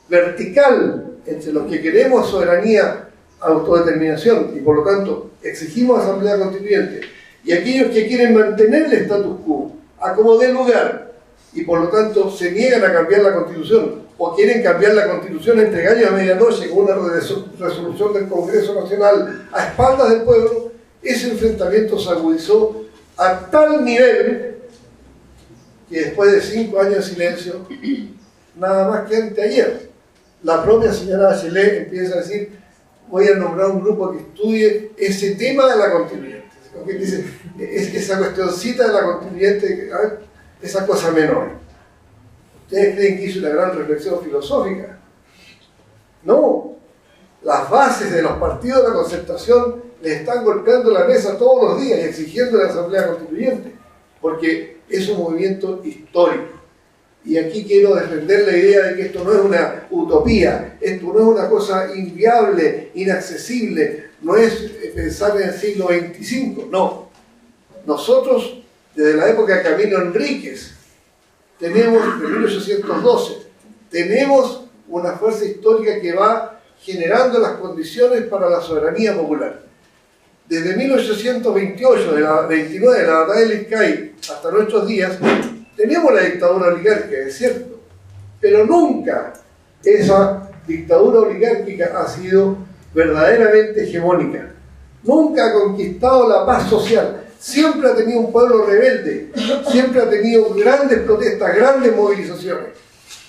vertical entre los que queremos soberanía, autodeterminación y por lo tanto exigimos Asamblea Constituyente, y aquellos que quieren mantener el status quo a como dé lugar, y por lo tanto se niegan a cambiar la Constitución, o quieren cambiar la Constitución entre gallo a medianoche con una resolución del Congreso Nacional a espaldas del pueblo, ese enfrentamiento se agudizó a tal nivel que después de 5 años de silencio, nada más que anteayer, la propia señora Bachelet empieza a decir: voy a nombrar un grupo que estudie ese tema de la constituyente. Porque dice, es esa cuestioncita de la constituyente, esa cosa menor. ¿Ustedes creen que hizo una gran reflexión filosófica? No. Las bases de los partidos de la concertación le están golpeando la mesa todos los días y exigiendo la Asamblea Constituyente, porque es un movimiento histórico. Y aquí quiero defender la idea de que esto no es una utopía, esto no es una cosa inviable, inaccesible, no es pensar en el siglo XXV, no. Nosotros, desde la época de Camilo Enríquez, tenemos, en 1812, tenemos una fuerza histórica que va generando las condiciones para la soberanía popular. Desde 1828, de la 29, de la batalla de Lizcay, hasta nuestros días, tenemos la dictadura oligárquica, es cierto, pero nunca esa dictadura oligárquica ha sido verdaderamente hegemónica. Nunca ha conquistado la paz social. Siempre ha tenido un pueblo rebelde, siempre ha tenido grandes protestas, grandes movilizaciones.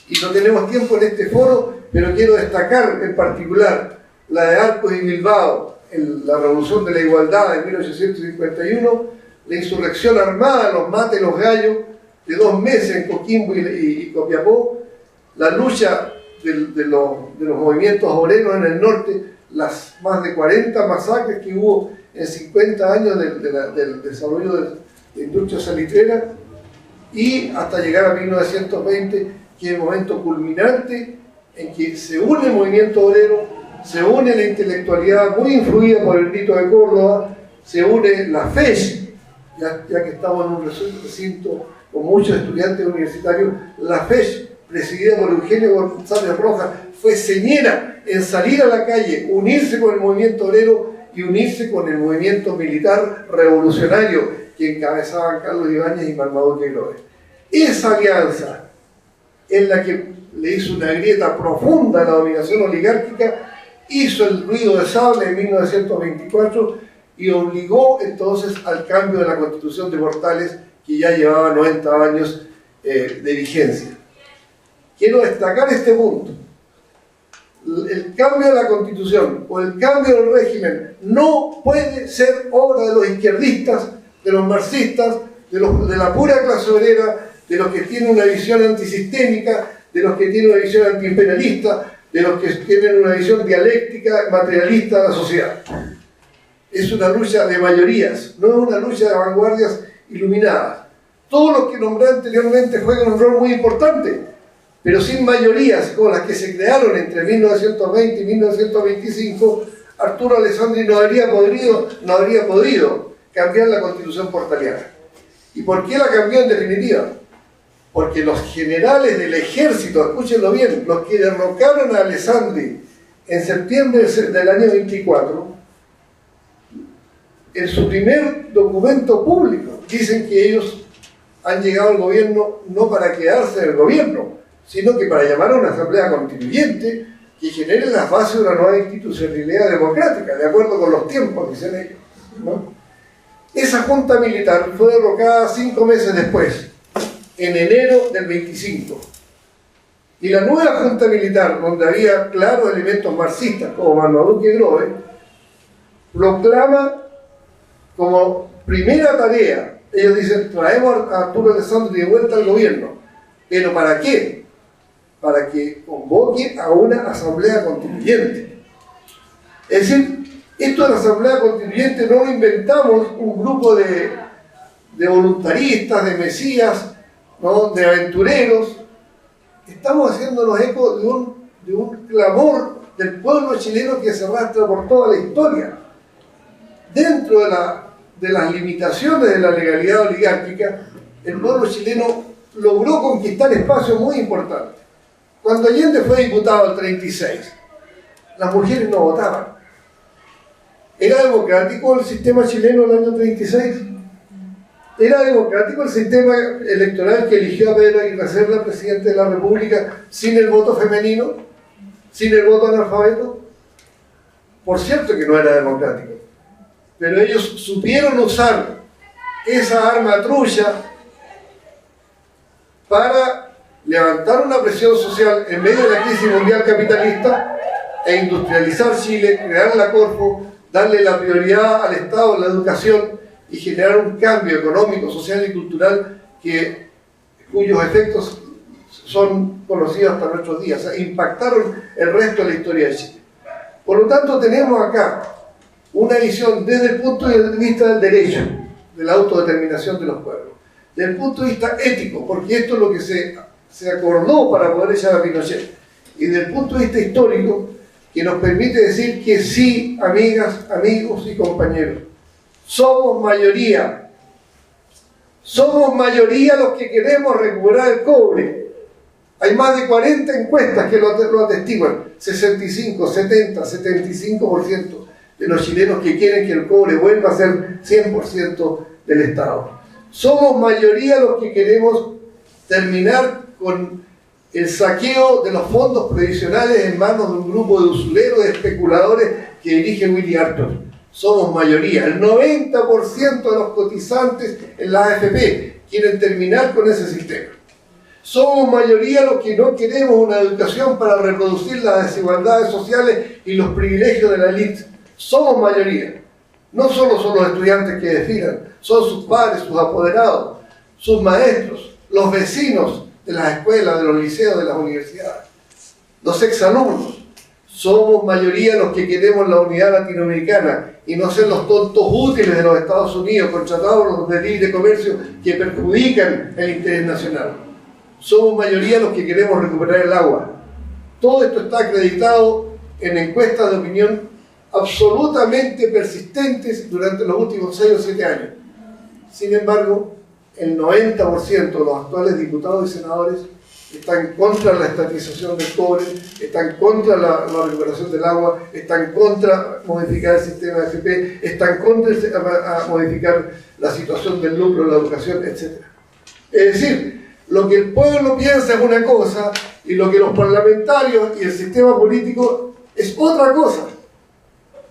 Y no tenemos tiempo en este foro, pero quiero destacar en particular la de Arcos y Bilbao, la Revolución de la Igualdad de 1851, la insurrección armada, los mates, los gallos, de 2 meses en Coquimbo y Copiapó, la lucha de los movimientos obreros en el norte, las más de 40 masacres que hubo en 50 años del desarrollo de la industria salitrera, y hasta llegar a 1920, que es el momento culminante en que se une el movimiento obrero, se une la intelectualidad muy influida por el Grito de Córdoba, se une la FESH, ya que estamos en un recinto con muchos estudiantes universitarios. La FESH, presidida por Eugenio González Rojas, fue señera en salir a la calle, unirse con el movimiento obrero y unirse con el movimiento militar revolucionario que encabezaban Carlos Ibáñez y Marmaduke Glover. Esa alianza es la que le hizo una grieta profunda a la dominación oligárquica, hizo el ruido de sable en 1924 y obligó entonces al cambio de la Constitución de Portales, que ya llevaba 90 años de vigencia. Quiero destacar este punto. El cambio de la Constitución o el cambio del régimen no puede ser obra de los izquierdistas, de los marxistas, de la pura clase obrera, de los que tienen una visión antisistémica, de los que tienen una visión antiimperialista, de los que tienen una visión dialéctica, materialista de la sociedad. es una lucha de mayorías, no es una lucha de vanguardias iluminadas. Todos los que nombré anteriormente juegan un rol muy importante, pero sin mayorías como las que se crearon entre 1920 y 1925, Arturo Alessandri no habría podido cambiar la Constitución portaliana. ¿Y por qué la cambió en definitiva? Porque los generales del ejército, escúchenlo bien, los que derrocaron a Alessandri en septiembre del año 24, en su primer documento público dicen que ellos han llegado al gobierno no para quedarse en el gobierno, sino que para llamar a una asamblea constituyente que genere las bases de una nueva institucionalidad democrática, de acuerdo con los tiempos, dicen ellos, ¿no? Esa junta militar fue derrocada 5 meses después, en enero del 25. Y la nueva junta militar, donde había claros elementos marxistas, como Marmaduke Grove, proclama como primera tarea, ellos dicen, traemos a Arturo Alessandri de vuelta al gobierno. ¿Pero para qué? Para que convoque a una asamblea constituyente. Es decir, esto de la asamblea constituyente no lo inventamos un grupo de voluntaristas, de mesías, ¿no?, de aventureros. Estamos haciéndonos eco de un clamor del pueblo chileno que se arrastra por toda la historia. Dentro de las limitaciones de la legalidad oligárquica, el pueblo chileno logró conquistar espacios muy importantes. Cuando Allende fue diputado el 36, las mujeres no votaban. ¿Era democrático el sistema chileno el año 36? ¿Era democrático el sistema electoral que eligió a Pedro Aguirre Cerda, presidente de la República, sin el voto femenino, sin el voto analfabeto? Por cierto que no era democrático, pero ellos supieron usar esa arma trucha para levantar una presión social en medio de la crisis mundial capitalista e industrializar Chile, crear la Corfo, darle la prioridad al Estado en la educación y generar un cambio económico, social y cultural cuyos efectos son conocidos hasta nuestros días, o sea, impactaron el resto de la historia de Chile. Por lo tanto, tenemos acá una visión desde el punto de vista del derecho, de la autodeterminación de los pueblos, desde el punto de vista ético, porque esto es lo que se acordó para poder echar a Pinochet, y desde el punto de vista histórico, que nos permite decir que sí, amigas, amigos y compañeros, somos mayoría los que queremos recuperar el cobre. Hay más de 40 encuestas que lo atestiguan, 65, 70, 75% de los chilenos que quieren que el cobre vuelva a ser 100% del Estado. Somos mayoría los que queremos terminar con el saqueo de los fondos previsionales en manos de un grupo de usureros, de especuladores que dirige Willy Arthur. Somos mayoría. El 90% de los cotizantes en la AFP quieren terminar con ese sistema. Somos mayoría los que no queremos una educación para reproducir las desigualdades sociales y los privilegios de la élite. Somos mayoría. No solo son los estudiantes que desfilan, son sus padres, sus apoderados, sus maestros, los vecinos de las escuelas, de los liceos, de las universidades, los exalumnos. Somos mayoría los que queremos la unidad latinoamericana y no ser los tontos útiles de los Estados Unidos, con tratados de libre comercio que perjudican el interés nacional. Somos mayoría los que queremos recuperar el agua. Todo esto está acreditado en encuestas de opinión absolutamente persistentes durante los últimos 6 o 7 años. Sin embargo, el 90% de los actuales diputados y senadores están contra la estatización del cobre, están contra la recuperación del agua, están contra modificar el sistema de AFP, están contra modificar la situación del lucro, la educación, etc. Es decir, lo que el pueblo piensa es una cosa y lo que los parlamentarios y el sistema político es otra cosa.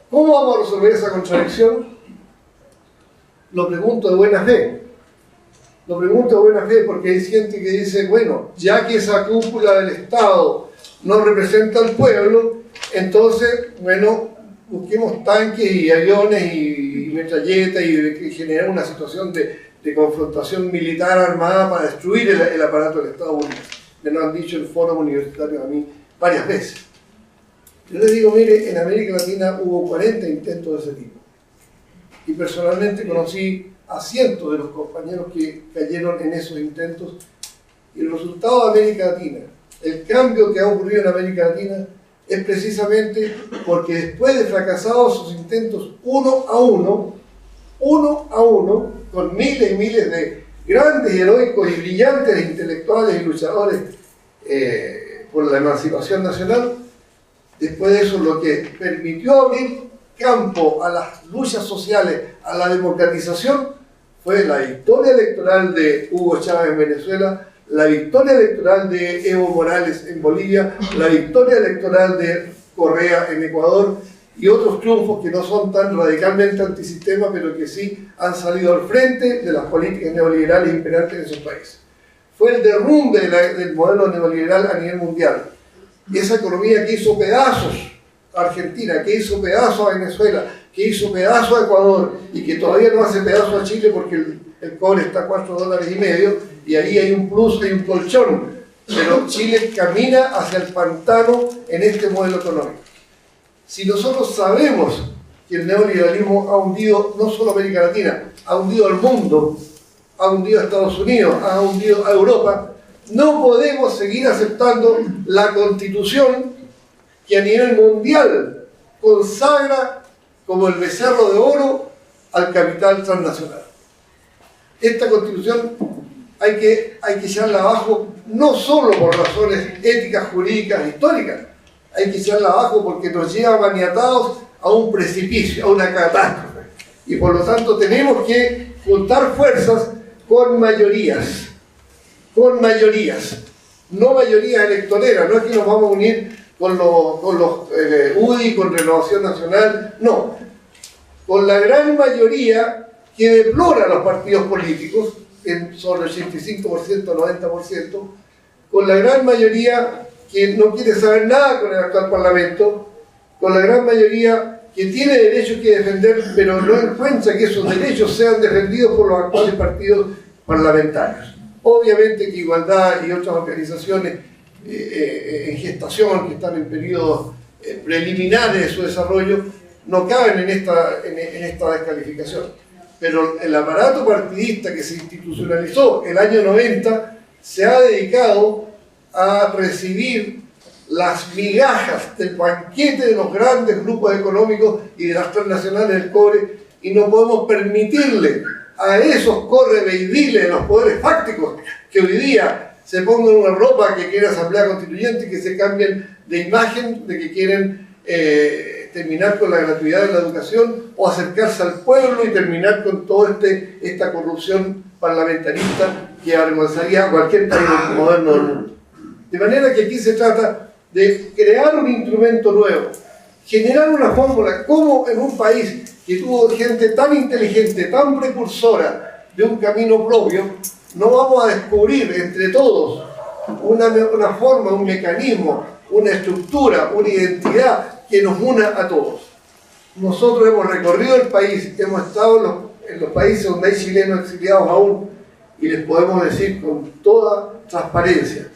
¿Cómo vamos a resolver esa contradicción? Lo pregunto de buena fe. Lo pregunto de buena fe porque hay gente que dice, bueno, ya que esa cúpula del Estado no representa al pueblo, entonces, bueno, busquemos tanques y aviones y metralletas y generar una situación de confrontación militar armada para destruir el aparato del Estado Unido. Me lo han dicho en foros universitarios a mí varias veces. Yo les digo, mire, en América Latina hubo 40 intentos de ese tipo. y personalmente conocí a cientos de los compañeros que cayeron en esos intentos. Y el resultado de América Latina, el cambio que ha ocurrido en América Latina, es precisamente porque después de fracasados sus intentos uno a uno, con miles y miles de grandes, heroicos y brillantes intelectuales y luchadores por la emancipación nacional, después de eso lo que permitió abrir campo a las luchas sociales, a la democratización, fue la victoria electoral de Hugo Chávez en Venezuela, la victoria electoral de Evo Morales en Bolivia, la victoria electoral de Correa en Ecuador y otros triunfos que no son tan radicalmente antisistema, pero que sí han salido al frente de las políticas neoliberales imperantes en esos países. Fue el derrumbe del modelo neoliberal a nivel mundial. Y esa economía que hizo pedazos a Argentina, que hizo pedazos a Venezuela, que hizo pedazos a Ecuador y que todavía no hace pedazos a Chile porque el cobre está a $4,5 y ahí hay un plus, hay un colchón. Pero Chile camina hacia el pantano en este modelo económico. Si nosotros sabemos que el neoliberalismo ha hundido no solo América Latina, ha hundido al mundo, ha hundido a Estados Unidos, ha hundido a Europa, no podemos seguir aceptando la Constitución que a nivel mundial consagra como el becerro de oro al capital transnacional. Esta Constitución hay que echarla abajo no solo por razones éticas, jurídicas, históricas, hay que echarla abajo porque nos lleva maniatados a un precipicio, a una catástrofe. Y por lo tanto tenemos que juntar fuerzas con mayorías, no mayorías electoreras, no es que nos vamos a unir con los UDI, con Renovación Nacional, no, con la gran mayoría que deplora a los partidos políticos, sobre el 85%, 90%, con la gran mayoría que no quiere saber nada con el actual Parlamento, con la gran mayoría que tiene derechos que defender, pero no encuentra que esos derechos sean defendidos por los actuales partidos parlamentarios. Obviamente que Igualdad y otras organizaciones en gestación, que están en periodos preliminares de su desarrollo, no caben en esta descalificación. Pero el aparato partidista que se institucionalizó el año 90 se ha dedicado a recibir las migajas del banquete de los grandes grupos económicos y de las transnacionales del cobre, y no podemos permitirle a esos correveidiles de los poderes fácticos que hoy día se pongan una ropa que quiere Asamblea Constituyente y que se cambien de imagen, de que quieren terminar con la gratuidad de la educación o acercarse al pueblo y terminar con toda esta corrupción parlamentarista que avergonzaría a cualquier país moderno del mundo. De manera que aquí se trata de crear un instrumento nuevo, generar una fórmula, como en un país que tuvo gente tan inteligente, tan precursora de un camino propio, no vamos a descubrir entre todos una forma, un mecanismo, una estructura, una identidad que nos una a todos. Nosotros hemos recorrido el país, hemos estado en los países donde hay chilenos exiliados aún, y les podemos decir con toda transparencia,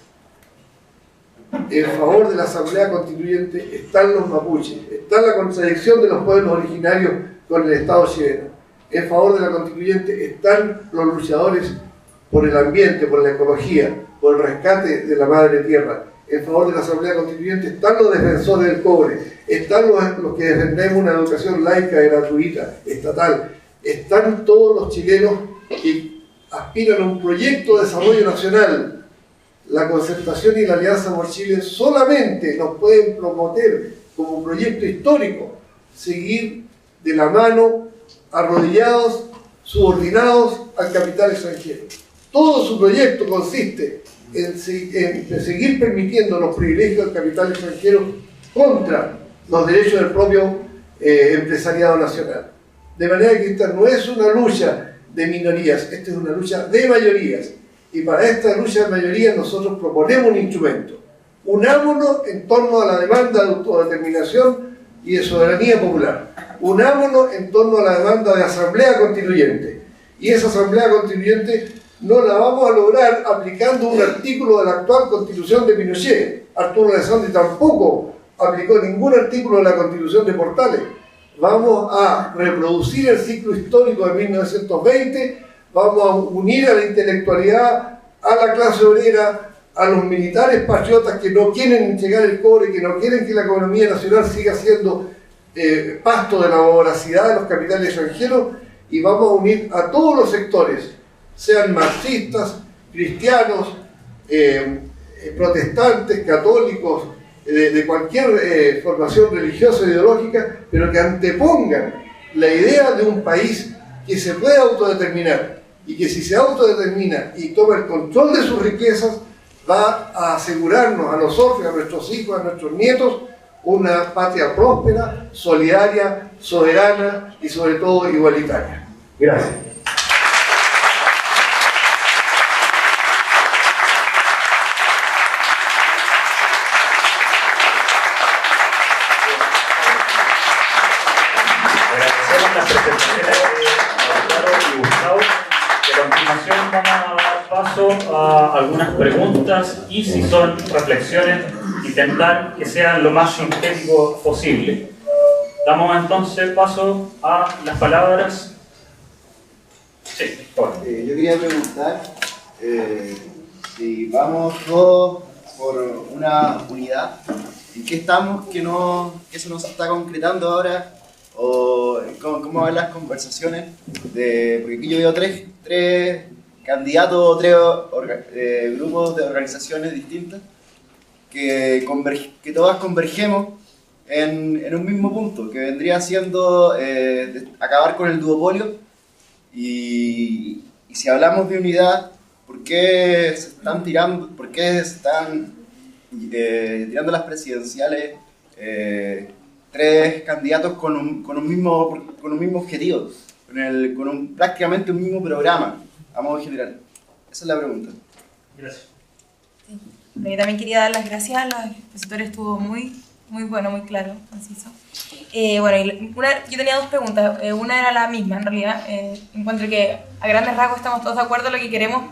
en favor de la Asamblea Constituyente están los mapuches, está la contradicción de los pueblos originarios con el Estado chileno. En favor de la Constituyente están los luchadores por el ambiente, por la ecología, por el rescate de la madre tierra. En favor de la Asamblea Constituyente están los defensores del cobre, están los que defendemos una educación laica y gratuita, estatal, están todos los chilenos que aspiran a un proyecto de desarrollo nacional. La Concertación y la Alianza por Chile solamente nos pueden promover como proyecto histórico, seguir de la mano, arrodillados, subordinados al capital extranjero. Todo su proyecto consiste en seguir permitiendo los privilegios del capital extranjero contra los derechos del propio empresariado nacional. De manera que esta no es una lucha de minorías, esta es una lucha de mayorías. Y para esta lucha de mayorías nosotros proponemos un instrumento. Unámonos en torno a la demanda de autodeterminación y de soberanía popular. Unámonos en torno a la demanda de Asamblea Constituyente. Y esa Asamblea Constituyente no la vamos a lograr aplicando un artículo de la actual Constitución de Pinochet. Arturo Alessandri tampoco aplicó ningún artículo de la Constitución de Portales. vamos a reproducir el ciclo histórico de 1920, vamos a unir a la intelectualidad, a la clase obrera, a los militares patriotas que no quieren entregar el cobre, que no quieren que la economía nacional siga siendo pasto de la voracidad de los capitales extranjeros, y vamos a unir a todos los sectores, sean marxistas, cristianos, protestantes, católicos, de cualquier formación religiosa o ideológica, pero que antepongan la idea de un país que se puede autodeterminar, y que si se autodetermina y toma el control de sus riquezas, va a asegurarnos a nosotros, a nuestros hijos, a nuestros nietos, una patria próspera, solidaria, soberana y sobre todo igualitaria. Gracias. Agradecemos las presentaciones de Lautaro y Gustavo. A continuación vamos a dar paso a algunas preguntas y, si son reflexiones, intentar que sean lo más sintético posible. Damos entonces paso a las palabras. Sí, por favor. Yo quería preguntar si vamos todos por una unidad, ¿en qué estamos que eso no se está concretando ahora? ¿O cómo van las conversaciones? Porque aquí yo veo tres candidatos, tres grupos de organizaciones distintas que todas convergemos en un mismo punto, que vendría siendo acabar con el duopolio. Y si hablamos de unidad, ¿por qué se están tirando las presidenciales tres candidatos con un mismo objetivo, prácticamente un mismo programa, a modo general? Esa es la pregunta. Gracias. Sí. Yo también quería dar las gracias a los expositores, estuvo muy bueno, muy claro, conciso. Yo tenía dos preguntas, una era la misma en realidad. Encuentro que a grandes rasgos estamos todos de acuerdo en lo que queremos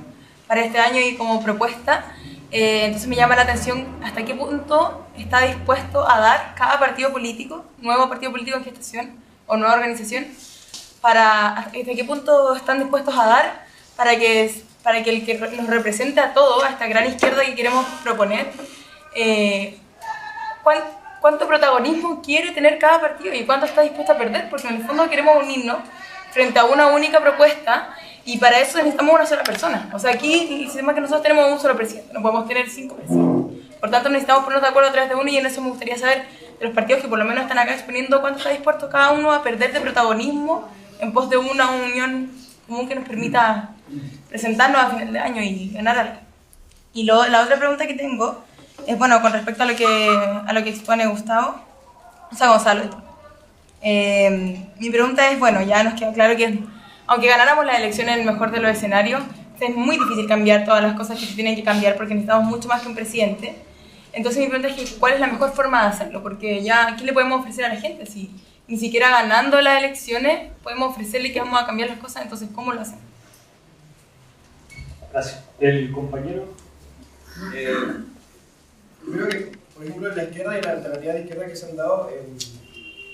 para este año y como propuesta. Entonces me llama la atención hasta qué punto está dispuesto a dar cada partido político, nuevo partido político en gestación o nueva organización, hasta qué punto están dispuestos a dar para que el que nos represente a todos, a esta gran izquierda que queremos proponer, cuánto protagonismo quiere tener cada partido y cuánto está dispuesto a perder, porque en el fondo queremos unirnos frente a una única propuesta. Y para eso necesitamos una sola persona. O sea, aquí el sistema es que nosotros tenemos un solo presidente, no podemos tener 5 presidentes. Por tanto, necesitamos ponernos de acuerdo a través de uno, y en eso me gustaría saber de los partidos que por lo menos están acá exponiendo cuánto está dispuesto cada uno a perder de protagonismo en pos de una unión común que nos permita presentarnos a final de año y ganar algo. Y la otra pregunta que tengo es, con respecto a lo que expone Gonzalo. Mi pregunta es, ya nos queda claro que aunque ganáramos las elecciones en el mejor de los escenarios, es muy difícil cambiar todas las cosas que se tienen que cambiar porque necesitamos mucho más que un presidente. Entonces mi pregunta es ¿cuál es la mejor forma de hacerlo? Porque ya, ¿qué le podemos ofrecer a la gente? Si ni siquiera ganando las elecciones podemos ofrecerle que vamos a cambiar las cosas, entonces ¿cómo lo hacemos? Gracias. ¿El compañero? Yo creo que, por ejemplo, la izquierda y la alternativa de izquierda que se han dado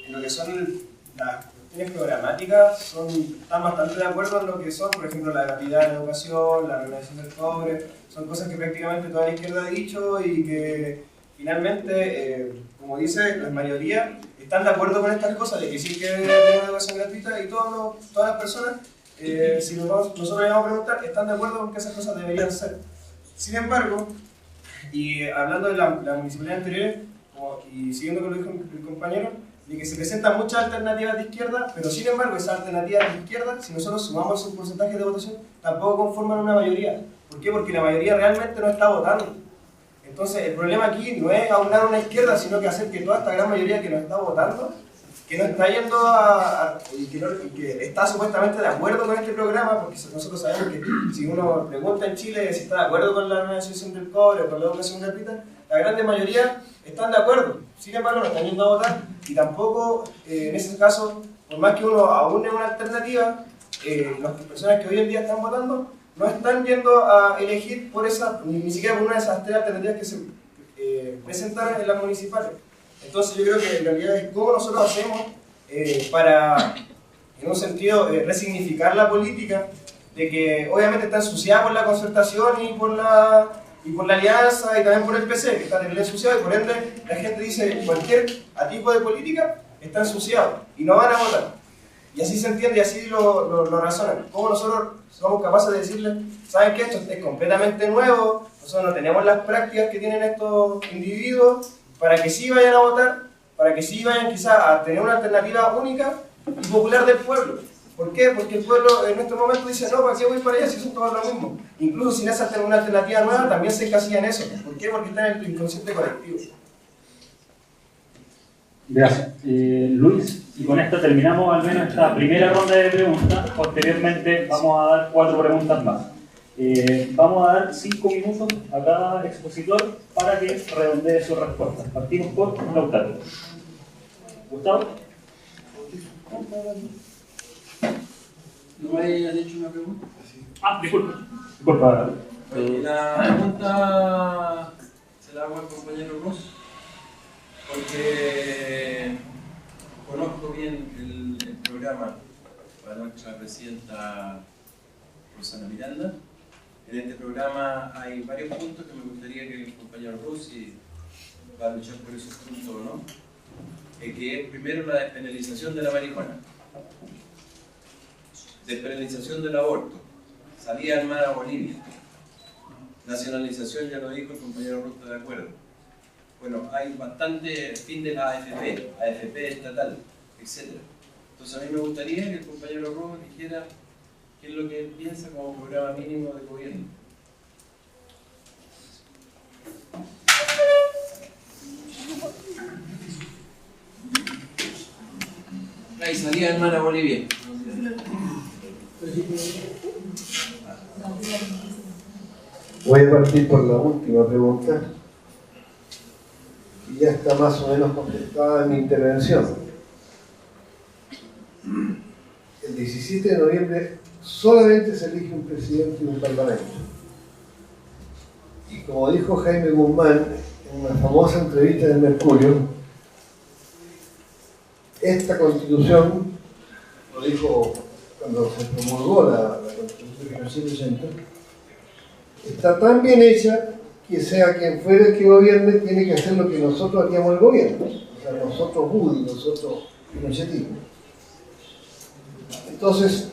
en lo que son las cuestiones programáticas están bastante de acuerdo en lo que son, por ejemplo, la gratuidad en la educación, la regulación del cobre. Son cosas que prácticamente toda la izquierda ha dicho y que finalmente, como dice, la mayoría están de acuerdo con estas cosas, de que sí que hay una educación gratuita, y todas las personas, si nosotros le vamos a preguntar, están de acuerdo con que esas cosas deberían ser. Sin embargo, y hablando de la municipalidad anterior, y siguiendo con lo que dijo el compañero, de que se presentan muchas alternativas de izquierda, pero sin embargo esas alternativas de izquierda, si nosotros sumamos esos porcentajes de votación, tampoco conforman una mayoría. ¿Por qué? Porque la mayoría realmente no está votando. Entonces el problema aquí no es aunar una izquierda, sino que hacer que toda esta gran mayoría que no está votando, que no está yendo y que está supuestamente de acuerdo con este programa, porque nosotros sabemos que si uno pregunta en Chile si está de acuerdo con la renegociación del cobre o con la educación gratuita, la gran mayoría están de acuerdo. Sin embargo, no están yendo a votar, y tampoco, en ese caso, por más que uno aúne una alternativa, las personas que hoy en día están votando no están yendo a elegir por ni siquiera por una de esas tres alternativas que se presentaron en las municipales. Entonces yo creo que en realidad es cómo nosotros hacemos para, en un sentido, resignificar la política, de que obviamente está ensuciada por la concertación y por la alianza y también por el PC, que está terrible ensuciado, y por ende la gente dice cualquier tipo de política está ensuciado y no van a votar. Y así se entiende y así lo razonan. ¿Cómo nosotros somos capaces de decirles, saben que esto es completamente nuevo, nosotros no tenemos las prácticas que tienen estos individuos, para que sí vayan a votar, para que sí vayan quizás a tener una alternativa única y popular del pueblo? ¿Por qué? Porque el pueblo en estos momentos dice, no, ¿para qué voy para allá si son todos lo mismo? Incluso sin esa una alternativa nueva, también se encasilla en eso. ¿Por qué? Porque está en el inconsciente colectivo. Gracias. Luis, y con esto terminamos al menos esta primera ronda de preguntas. Posteriormente vamos a dar 4 preguntas más. Vamos a dar 5 minutos a cada expositor para que redondee sus respuestas. Partimos por Lautaro. Gustavo. ¿No me habían hecho una pregunta? Disculpa. La pregunta se la hago al compañero Ross, porque conozco bien el programa para nuestra presidenta Rosana Miranda. En este programa hay varios puntos que me gustaría que el compañero Rossi va a luchar por esos puntos, ¿no? Que es primero la despenalización de la marihuana, despenalización del aborto, salida armada a Bolivia, nacionalización, ya lo dijo el compañero Ross, está de acuerdo. Bueno, hay bastante fin de la AFP estatal, etc. Entonces a mí me gustaría que el compañero Ross dijera qué es lo que él piensa como programa mínimo de gobierno. Ahí salía hermana Bolivia. Voy a partir por la última pregunta, que ya está más o menos contestada en mi intervención. El 17 de noviembre solamente se elige un presidente y un parlamento. Y como dijo Jaime Guzmán en una famosa entrevista del Mercurio, esta constitución, lo dijo cuando se promulgó la constitución de 1980, está tan bien hecha que sea quien fuera el que gobierne tiene que hacer lo que nosotros haríamos el gobierno, o sea, nosotros Budi, nosotros pinochetismo. Entonces,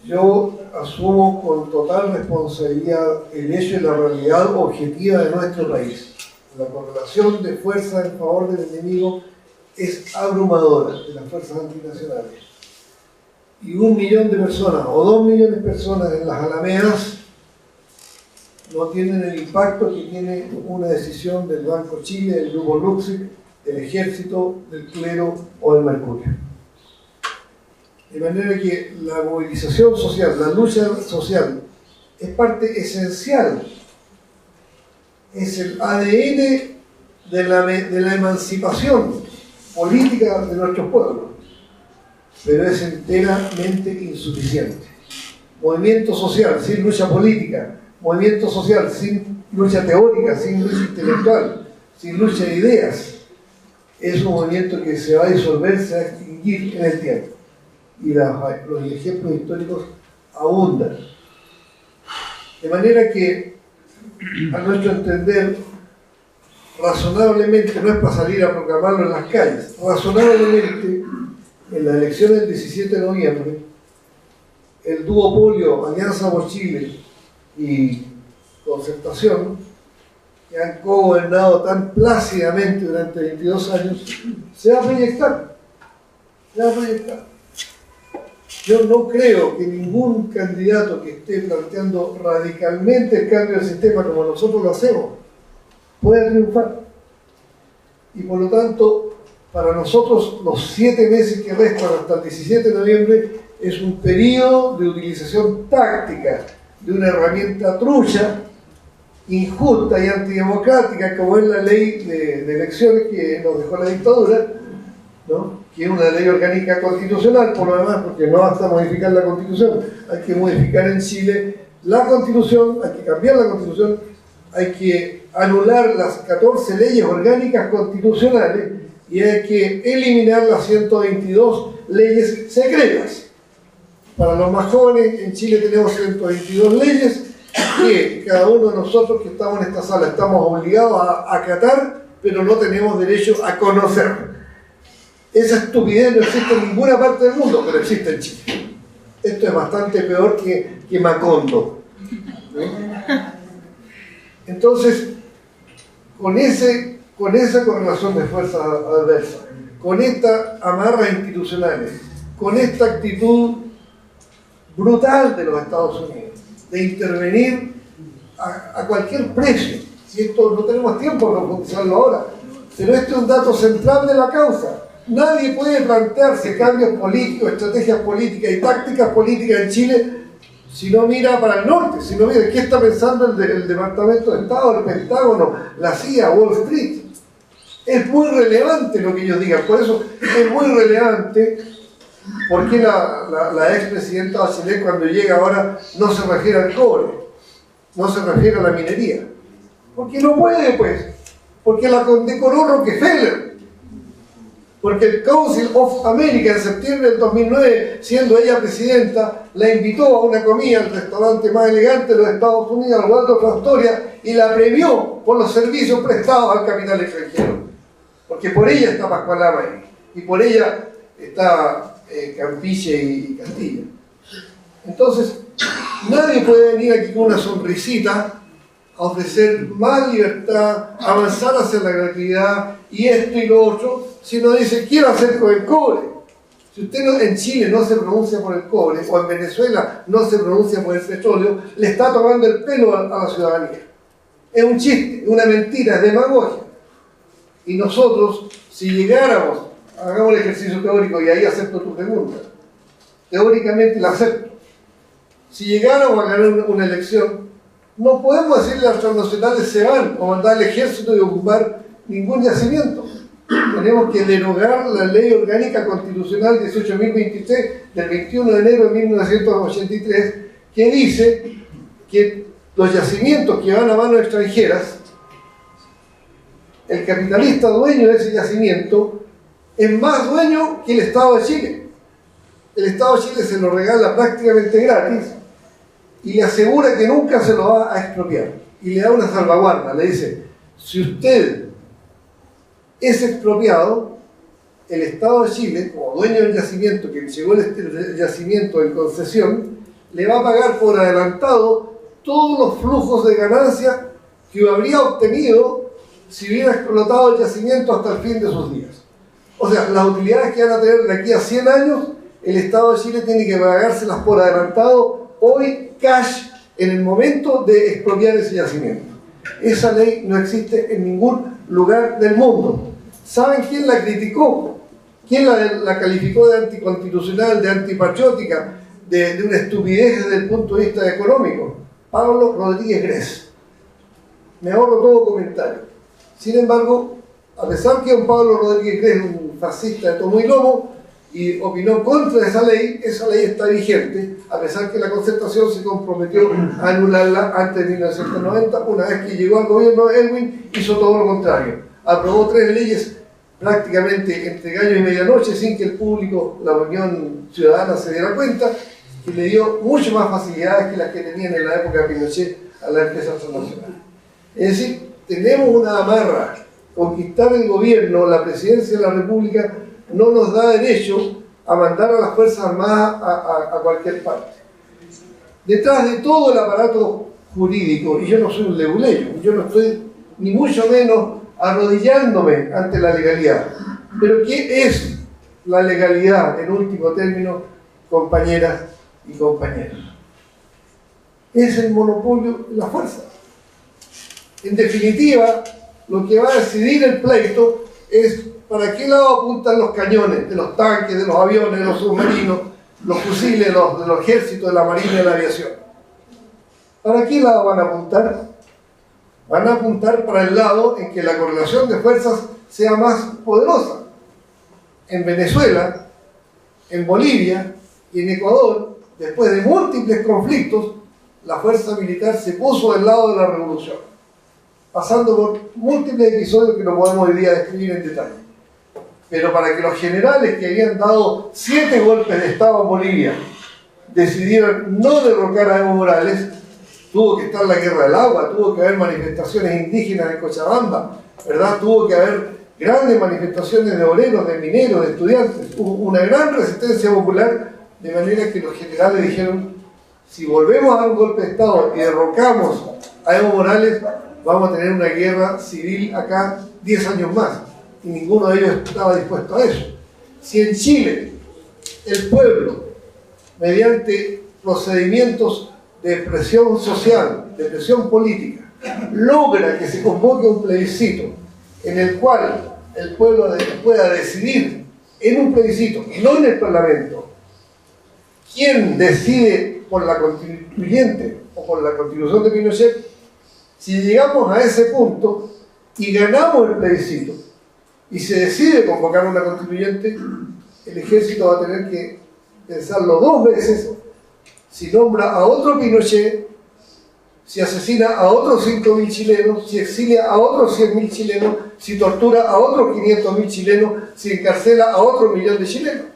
yo asumo con total responsabilidad el hecho de la realidad objetiva de nuestro país. La correlación de fuerzas en favor del enemigo es abrumadora, de las fuerzas antinacionales. Y 1 millón de personas o 2 millones de personas en las alamedas no tienen el impacto que tiene una decisión del Banco Chile, del Grupo Luxig, del Ejército, del Clero o del Mercurio. De manera que la movilización social, la lucha social, es parte esencial, es el ADN de la emancipación política de nuestros pueblos, pero es enteramente insuficiente. Movimiento social sin lucha política, movimiento social sin lucha teórica, sin lucha intelectual, sin lucha de ideas, es un movimiento que se va a disolver, se va a extinguir en el tiempo. Y los ejemplos históricos abundan. De manera que, a nuestro entender, razonablemente, no es para salir a proclamarlo en las calles, razonablemente, en la elección del 17 de noviembre, el duopolio Alianza por Chile y Concertación, que han cogobernado tan plácidamente durante 22 años, se va a proyectar. Se va a proyectar. Yo no creo que ningún candidato que esté planteando radicalmente el cambio del sistema como nosotros lo hacemos pueda triunfar. Y por lo tanto, para nosotros los 7 meses que restan hasta el 17 de noviembre es un periodo de utilización táctica de una herramienta trucha, injusta y antidemocrática como es la ley de elecciones que nos dejó la dictadura, ¿no? Que es una ley orgánica constitucional, por lo demás, porque no basta modificar la Constitución, hay que modificar en Chile la Constitución, hay que cambiar la Constitución, hay que anular las 14 leyes orgánicas constitucionales y hay que eliminar las 122 leyes secretas. Para los más jóvenes, en Chile tenemos 122 leyes que cada uno de nosotros que estamos en esta sala estamos obligados a acatar, pero no tenemos derecho a conocer. Esa estupidez no existe en ninguna parte del mundo, pero existe en Chile. Esto es bastante peor que Macondo. Entonces, con esa correlación de fuerzas adversas, con estas amarras institucionales, con esta actitud brutal de los Estados Unidos, de intervenir a cualquier precio, y esto no tenemos tiempo de profundizarlo ahora, pero este es un dato central de la causa. Nadie puede plantearse cambios políticos, estrategias políticas y tácticas políticas en Chile si no mira para el norte, si no mira qué está pensando el Departamento de Estado, el Pentágono, la CIA, Wall Street. Es muy relevante lo que ellos digan, por eso es muy relevante porque la expresidenta Bachelet cuando llega ahora no se refiere al cobre, no se refiere a la minería. Porque no puede, pues, porque la condecoró Rockefeller. Porque el Council of America en septiembre del 2009, siendo ella presidenta, la invitó a una comida al restaurante más elegante de los Estados Unidos, al Waldorf Astoria, y la premió por los servicios prestados al capital extranjero. Porque por ella está Pascualama ahí, y por ella está Campiche y Castilla. Entonces, nadie puede venir aquí con una sonrisita a ofrecer más libertad, avanzar hacia la gratuidad y esto y lo otro, si no dice, quiero hacer con el cobre. Si usted en Chile no se pronuncia por el cobre, o en Venezuela no se pronuncia por el petróleo, le está tomando el pelo a la ciudadanía. Es un chiste, una mentira, es demagogia. Y nosotros, si llegáramos, hagamos el ejercicio teórico, y ahí acepto tu pregunta, teóricamente la acepto. Si llegáramos a ganar una elección, no podemos decirle a las transnacionales se van o mandar al ejército y ocupar ningún yacimiento. Tenemos que derogar la ley orgánica constitucional 18.023 del 21 de enero de 1983 que dice que los yacimientos que van a manos extranjeras, el capitalista dueño de ese yacimiento es más dueño que el Estado de Chile. El Estado de Chile se lo regala prácticamente gratis y le asegura que nunca se lo va a expropiar. Y le da una salvaguarda, le dice, si usted es expropiado, el Estado de Chile, como dueño del yacimiento, que llegó el yacimiento en concesión, le va a pagar por adelantado todos los flujos de ganancia que habría obtenido si hubiera explotado el yacimiento hasta el fin de sus días. O sea, las utilidades que van a tener de aquí a 100 años, el Estado de Chile tiene que pagárselas por adelantado hoy, cash, en el momento de expropiar ese yacimiento. Esa ley no existe en ningún lugar del mundo. ¿Saben quién la criticó? ¿Quién la calificó de anticonstitucional, de antipatriótica, de una estupidez desde el punto de vista económico? Pablo Rodríguez Grez. Me ahorro todo comentario. Sin embargo, a pesar que don Pablo Rodríguez Grez es un fascista de tomo y lomo y opinó contra esa ley está vigente, a pesar que la Concertación se comprometió a anularla antes de 1990, una vez que llegó al gobierno de Elwin, hizo todo lo contrario. Aprobó 3 leyes prácticamente entre gallo y medianoche sin que el público, la opinión ciudadana se diera cuenta, y le dio mucho más facilidades que las que tenían en la época de Pinochet a la empresa transnacional. Es decir, tenemos una amarra. Conquistar el gobierno, la presidencia de la República, no nos da derecho a mandar a las Fuerzas Armadas a cualquier parte. Detrás de todo el aparato jurídico, y yo no soy un leguleyo, yo no estoy ni mucho menos arrodillándome ante la legalidad. Pero ¿qué es la legalidad, en último término, compañeras y compañeros? Es el monopolio de la fuerza. En definitiva, lo que va a decidir el pleito es para qué lado apuntan los cañones de los tanques, de los aviones, de los submarinos, los fusiles de los ejércitos, de la marina y de la aviación. ¿Para qué lado van a apuntar? Van a apuntar para el lado en que la correlación de fuerzas sea más poderosa. En Venezuela, en Bolivia y en Ecuador, después de múltiples conflictos, la fuerza militar se puso del lado de la revolución, pasando por múltiples episodios que no podemos hoy día describir en detalle. pero para que los generales que habían dado 7 golpes de Estado en Bolivia decidieron no derrocar a Evo Morales, tuvo que estar la guerra del agua, tuvo que haber manifestaciones indígenas en Cochabamba, ¿verdad? Tuvo que haber grandes manifestaciones de obreros, de mineros, de estudiantes. Hubo una gran resistencia popular, de manera que los generales dijeron: si volvemos a un golpe de Estado y derrocamos a Evo Morales, vamos a tener una guerra civil acá 10 años más. Y ninguno de ellos estaba dispuesto a eso. Si en Chile el pueblo, mediante procedimientos de presión social, de presión política, logra que se convoque un plebiscito en el cual el pueblo pueda decidir en un plebiscito y no en el Parlamento quién decide por la constituyente o por la constitución de Pinochet, si llegamos a ese punto y ganamos el plebiscito y se decide convocar una constituyente, el ejército va a tener que pensarlo 2 veces si nombra a otro Pinochet, si asesina a otros 5.000 chilenos, si exilia a otros 100.000 chilenos, si tortura a otros 500.000 chilenos, si encarcela a otro 1.000.000 de chilenos.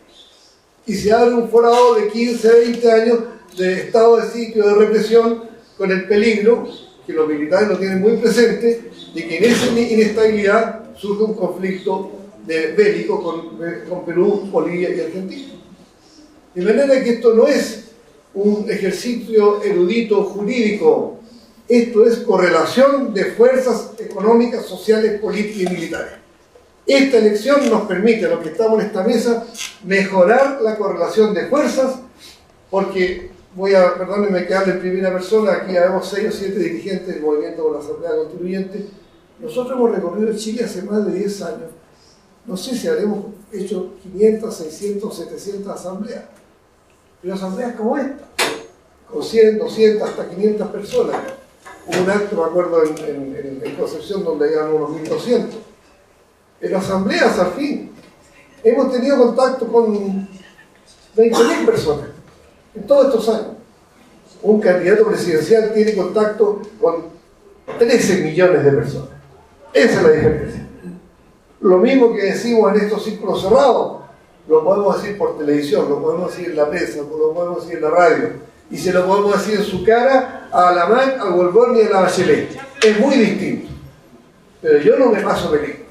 Y se abre un forado de 15, 20 años de estado de sitio, de represión, con el peligro, que los militares lo tienen muy presente, de que en esa inestabilidad surge un conflicto bélico con Perú, Bolivia y Argentina. De manera que esto no es un ejercicio erudito jurídico, esto es correlación de fuerzas económicas, sociales, políticas y militares. Esta elección nos permite, a los que estamos en esta mesa, mejorar la correlación de fuerzas, porque perdónenme que hable en primera persona, aquí habemos 6 o 7 dirigentes del movimiento por la Asamblea Constituyente. Nosotros hemos recorrido Chile hace más de 10 años. No sé si habremos hecho 500, 600, 700 asambleas, pero asambleas como esta, con 100, 200, hasta 500 personas. Hubo un acto, me acuerdo, en Concepción, donde habían unos 1.200. Pero asambleas, al fin, hemos tenido contacto con 20.000 personas en todos estos años. Un candidato presidencial tiene contacto con 13 millones de personas. Esa es la diferencia. Lo mismo que decimos en estos círculos cerrados, lo podemos decir por televisión, lo podemos decir en la prensa, lo podemos decir en la radio, y se lo podemos decir en su cara a Alamán, a Golborn y a la Bachelet. Es muy distinto. Pero yo no me paso películas.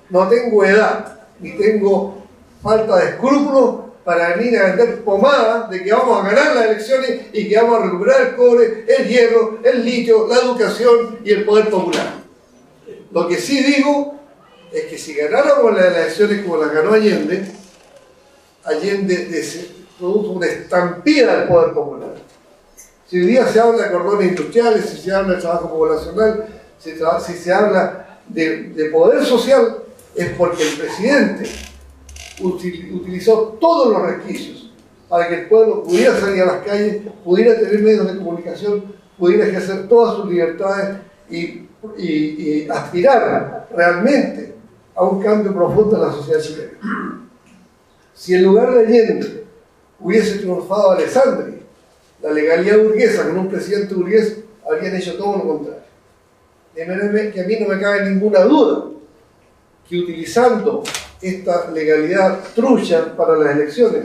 No tengo edad, ni tengo falta de escrúpulos para venir a vender pomada de que vamos a ganar las elecciones y que vamos a recuperar el cobre, el hierro, el litio, la educación y el poder popular. Lo que sí digo es que si ganáramos las elecciones como las ganó Allende produjo una estampida del poder popular. Si hoy día se habla de cordones industriales, si se habla de trabajo poblacional, si se habla de poder social, es porque el presidente utilizó todos los resquicios para que el pueblo pudiera salir a las calles, pudiera tener medios de comunicación, pudiera ejercer todas sus libertades y aspirar realmente a un cambio profundo en la sociedad chilena. Si en lugar de Allende hubiese triunfado Alessandri, la legalidad burguesa con un presidente burgués, habrían hecho todo lo contrario. De manera que a mí no me cabe ninguna duda que utilizando esta legalidad trucha para las elecciones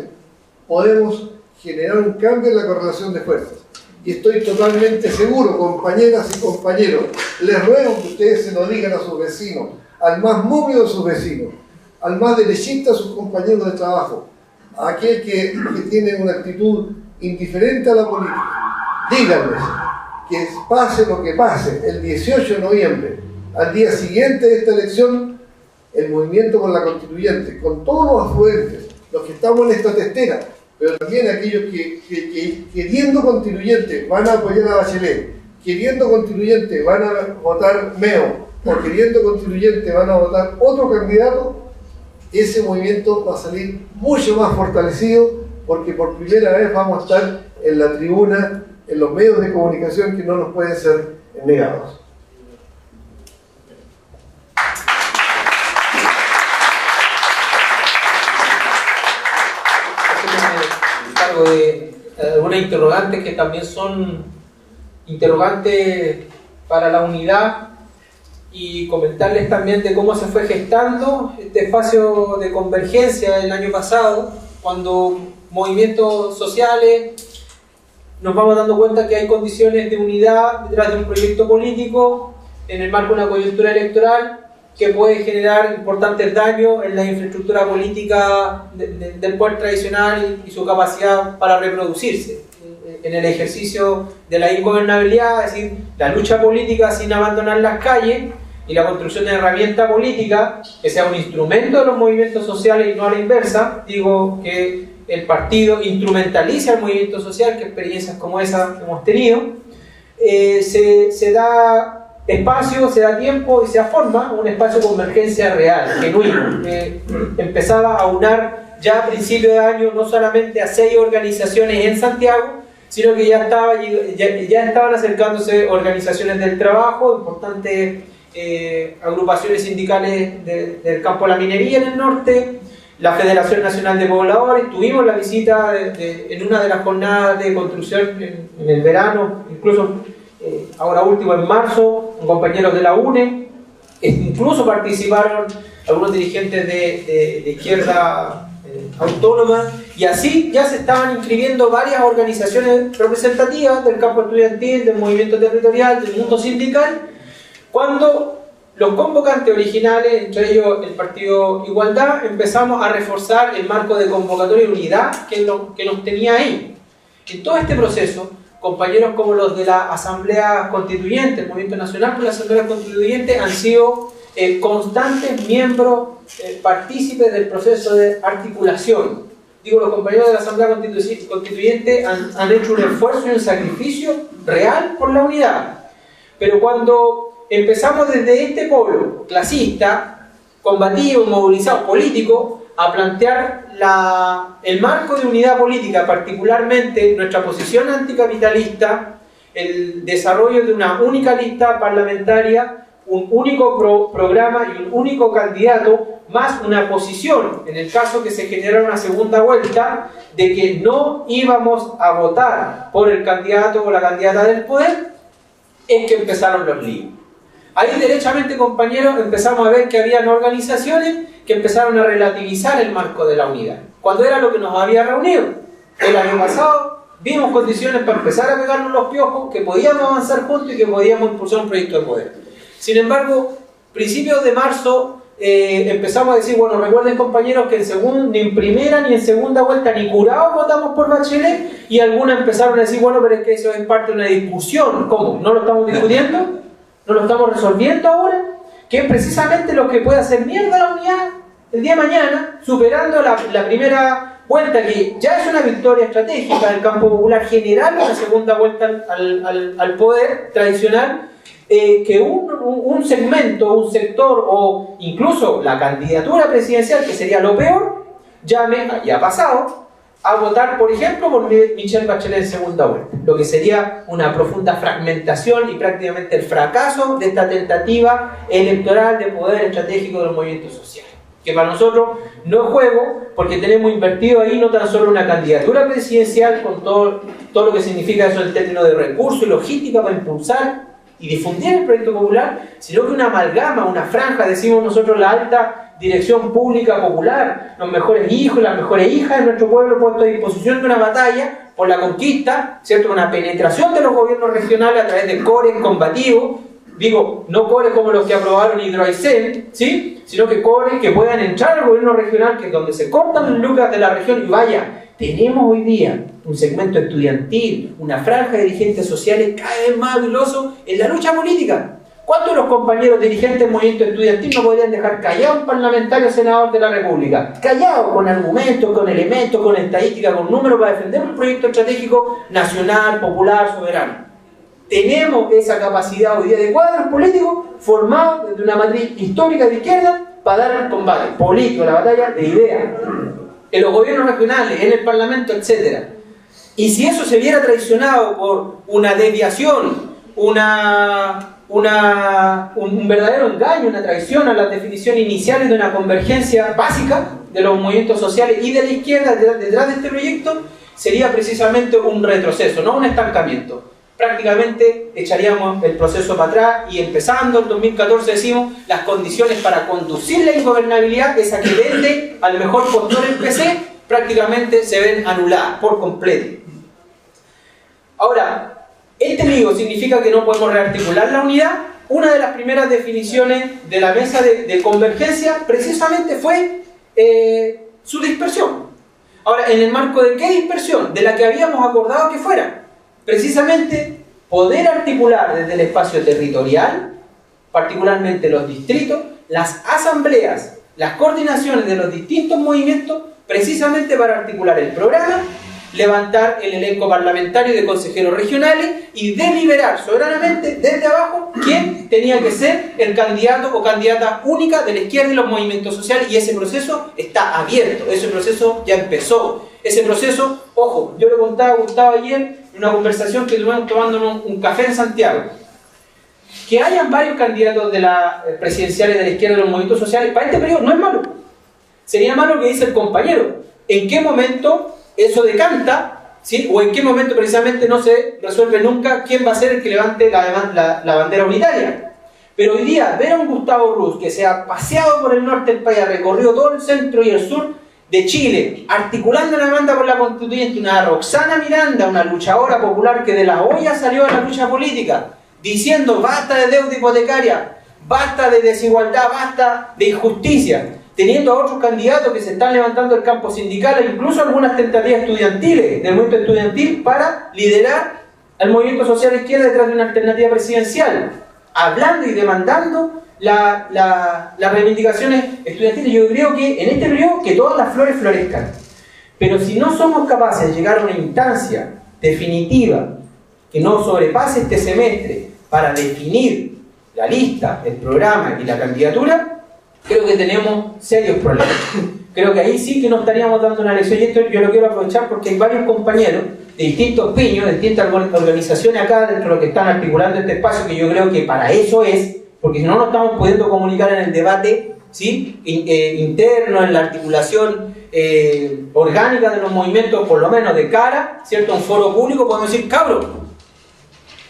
podemos generar un cambio en la correlación de fuerzas. Y estoy totalmente seguro, compañeras y compañeros, les ruego que ustedes se lo digan a sus vecinos, al más móvil de sus vecinos, al más derechista de sus compañeros de trabajo, a aquel que tiene una actitud indiferente a la política. Díganles que pase lo que pase, el 18 de noviembre, al día siguiente de esta elección, el movimiento por la constituyente, con todos los afluentes, los que estamos en esta testera, pero también aquellos que queriendo constituyente van a apoyar a Bachelet, queriendo constituyente van a votar Meo, o queriendo constituyente van a votar otro candidato, ese movimiento va a salir mucho más fortalecido, porque por primera vez vamos a estar en la tribuna, en los medios de comunicación que no nos pueden ser negados. De algunas interrogantes que también son interrogantes para la unidad y comentarles también de cómo se fue gestando este espacio de convergencia el año pasado, cuando movimientos sociales nos vamos dando cuenta que hay condiciones de unidad detrás de un proyecto político en el marco de una coyuntura electoral que puede generar importantes daños en la infraestructura política del poder tradicional y su capacidad para reproducirse en el ejercicio de la ingobernabilidad, es decir, la lucha política sin abandonar las calles y la construcción de herramienta política que sea un instrumento de los movimientos sociales y no a la inversa. Digo que el partido instrumentaliza el movimiento social, que experiencias como esa hemos tenido. Se da espacio, se da tiempo y se forma un espacio de convergencia real, genuino, que empezaba a unar ya a principio de año no solamente a 6 organizaciones en Santiago, sino que ya estaban acercándose organizaciones del trabajo, importantes agrupaciones sindicales del campo de la minería en el norte, la Federación Nacional de Pobladores. Tuvimos la visita en una de las jornadas de construcción en el verano, incluso ahora último en marzo, compañeros de la UNE, incluso participaron algunos dirigentes de izquierda autónoma, y así ya se estaban inscribiendo varias organizaciones representativas del campo estudiantil, del movimiento territorial, del mundo sindical, cuando los convocantes originales, entre ellos el Partido Igualdad, empezamos a reforzar el marco de convocatoria y unidad que nos tenía ahí. En todo este proceso, compañeros como los de la Asamblea Constituyente, el Movimiento Nacional por la Asamblea Constituyente, han sido constantes miembros, partícipes del proceso de articulación. Digo, los compañeros de la Asamblea Constituyente han hecho un esfuerzo y un sacrificio real por la unidad. Pero cuando empezamos desde este polo clasista, combativo, movilizado, político, a plantear el marco de unidad política, particularmente nuestra posición anticapitalista, el desarrollo de una única lista parlamentaria, un único programa y un único candidato, más una posición, en el caso que se generara una segunda vuelta, de que no íbamos a votar por el candidato o la candidata del poder, es que empezaron los líos. Ahí derechamente, compañeros, empezamos a ver que habían organizaciones que empezaron a relativizar el marco de la unidad, cuando era lo que nos había reunido. El año pasado vimos condiciones para empezar a pegarnos los piojos, que podíamos avanzar juntos y que podíamos impulsar un proyecto de poder. Sin embargo, principios de marzo empezamos a decir, bueno, recuerden, compañeros, que ni en primera ni en segunda vuelta ni curados votamos por Bachelet, y algunas empezaron a decir, bueno, pero es que eso es parte de una discusión. ¿Cómo? ¿No lo estamos discutiendo? ¿No lo estamos resolviendo ahora? Que es precisamente lo que puede hacer mierda la unidad el día de mañana, superando la primera vuelta, que ya es una victoria estratégica del campo popular general, una segunda vuelta al poder tradicional, que un segmento, un sector o incluso la candidatura presidencial, que sería lo peor, ya ha pasado a votar, por ejemplo, por Michelle Bachelet en segunda vuelta, lo que sería una profunda fragmentación y prácticamente el fracaso de esta tentativa electoral de poder estratégico del movimiento social, que para nosotros no es juego, porque tenemos invertido ahí no tan solo una candidatura presidencial con todo lo que significa eso en términos de recursos y logística para impulsar y difundir el proyecto popular, sino que una amalgama, una franja, decimos nosotros, la alta dirección pública popular, los mejores hijos y las mejores hijas de nuestro pueblo puestos a disposición de una batalla por la conquista, ¿cierto? Una penetración de los gobiernos regionales a través de cores combativos, digo, no cores como los que aprobaron Hidroaicén, ¿sí? Sino que cores que puedan entrar al gobierno regional, que es donde se cortan las lucas de la región, y vaya, tenemos hoy día un segmento estudiantil, una franja de dirigentes sociales cada vez más habiloso en la lucha política. ¿Cuántos de los compañeros dirigentes del movimiento estudiantil no podrían dejar callado a un parlamentario senador de la República? Callado, con argumentos, con elementos, con estadística, con números, para defender un proyecto estratégico nacional, popular, soberano. Tenemos esa capacidad hoy día de cuadros políticos formados desde una matriz histórica de izquierda para dar el combate político, la batalla de ideas, en los gobiernos regionales, en el parlamento, etc. Y si eso se viera traicionado por una desviación, un verdadero engaño, una traición a las definiciones iniciales de una convergencia básica de los movimientos sociales y de la izquierda detrás de este proyecto, sería precisamente un retroceso, no un estancamiento. prácticamente echaríamos el proceso para atrás y empezando en 2014 decimos las condiciones para conducir la ingobernabilidad, esa que vende al mejor postor en PC, prácticamente se ven anuladas por completo. Ahora, ¿este lío significa que no podemos rearticular la unidad? Una de las primeras definiciones de la mesa de convergencia precisamente fue su dispersión. Ahora, ¿en el marco de qué dispersión? De la que habíamos acordado que fuera. Precisamente poder articular desde el espacio territorial, particularmente los distritos, las asambleas, las coordinaciones de los distintos movimientos, precisamente para articular el programa, levantar el elenco parlamentario de consejeros regionales y deliberar soberanamente desde abajo quién tenía que ser el candidato o candidata única de la izquierda y los movimientos sociales, y ese proceso está abierto, ese proceso ya empezó. Ese proceso, ojo, yo le contaba a Gustavo ayer en una conversación que tuvimos tomando un café en Santiago, que hayan varios candidatos de las presidenciales de la izquierda y los movimientos sociales para este periodo no es malo. Sería malo que dice el compañero. ¿En qué momento eso decanta? ¿Sí? ¿O en qué momento precisamente no se resuelve nunca quién va a ser el que levante la bandera unitaria? Pero hoy día, ver a un Gustavo Ruz que se ha paseado por el norte del país, ha recorrido todo el centro y el sur de Chile, articulando la demanda por la constituyente, una Roxana Miranda, una luchadora popular que de la olla salió a la lucha política, diciendo basta de deuda hipotecaria, basta de desigualdad, basta de injusticia, teniendo a otros candidatos que se están levantando del campo sindical e incluso algunas tentativas estudiantiles, del movimiento estudiantil, para liderar al movimiento social izquierda detrás de una alternativa presidencial, hablando y demandando las reivindicaciones estudiantiles. Yo creo que en este periodo que todas las flores florezcan, pero si no somos capaces de llegar a una instancia definitiva que no sobrepase este semestre para definir la lista, el programa y la candidatura, creo que tenemos serios problemas. Creo que ahí sí que nos estaríamos dando una lección, y esto yo lo quiero aprovechar porque hay varios compañeros de distintos piños, de distintas organizaciones acá dentro de lo que están articulando este espacio, que yo creo que para eso es, porque si no nos estamos pudiendo comunicar en el debate, ¿sí? Interno, en la articulación orgánica de los movimientos, por lo menos de cara, ¿cierto? A un foro público, podemos decir, cabros,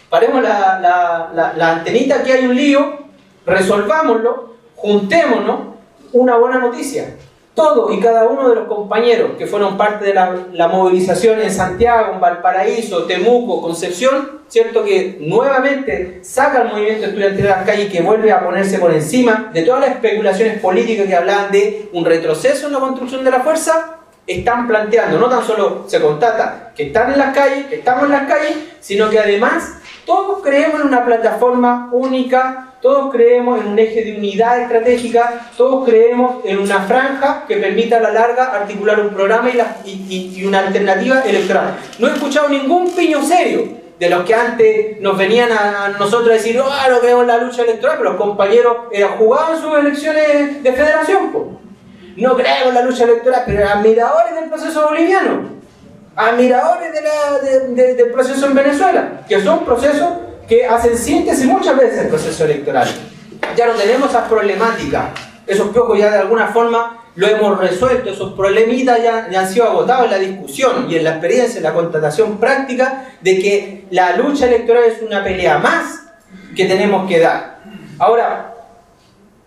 paremos la antenita, que hay un lío, resolvámoslo, juntémonos. Una buena noticia: todos y cada uno de los compañeros que fueron parte de la movilización en Santiago, en Valparaíso, Temuco, Concepción, ¿cierto? Que nuevamente saca el movimiento estudiantil a las calles y que vuelve a ponerse por encima de todas las especulaciones políticas que hablaban de un retroceso en la construcción de la fuerza, están planteando, no tan solo se constata que están en las calles, que estamos en las calles, sino que además todos creemos en una plataforma única, todos creemos en un eje de unidad estratégica, todos creemos en una franja que permita a la larga articular un programa y una alternativa electoral. No he escuchado ningún piño serio de los que antes nos venían a nosotros a decir, no creemos en la lucha electoral, pero los compañeros jugaban sus elecciones de federación, pues. No creemos en la lucha electoral, pero eran admiradores del proceso boliviano, admiradores del proceso en Venezuela, que son procesos que hacen síntesis muchas veces del proceso electoral. Ya no tenemos esas problemáticas, esos piojos ya de alguna forma lo hemos resuelto, esos problemitas ya han sido agotados en la discusión y en la experiencia, en la constatación práctica de que la lucha electoral es una pelea más que tenemos que dar. Ahora,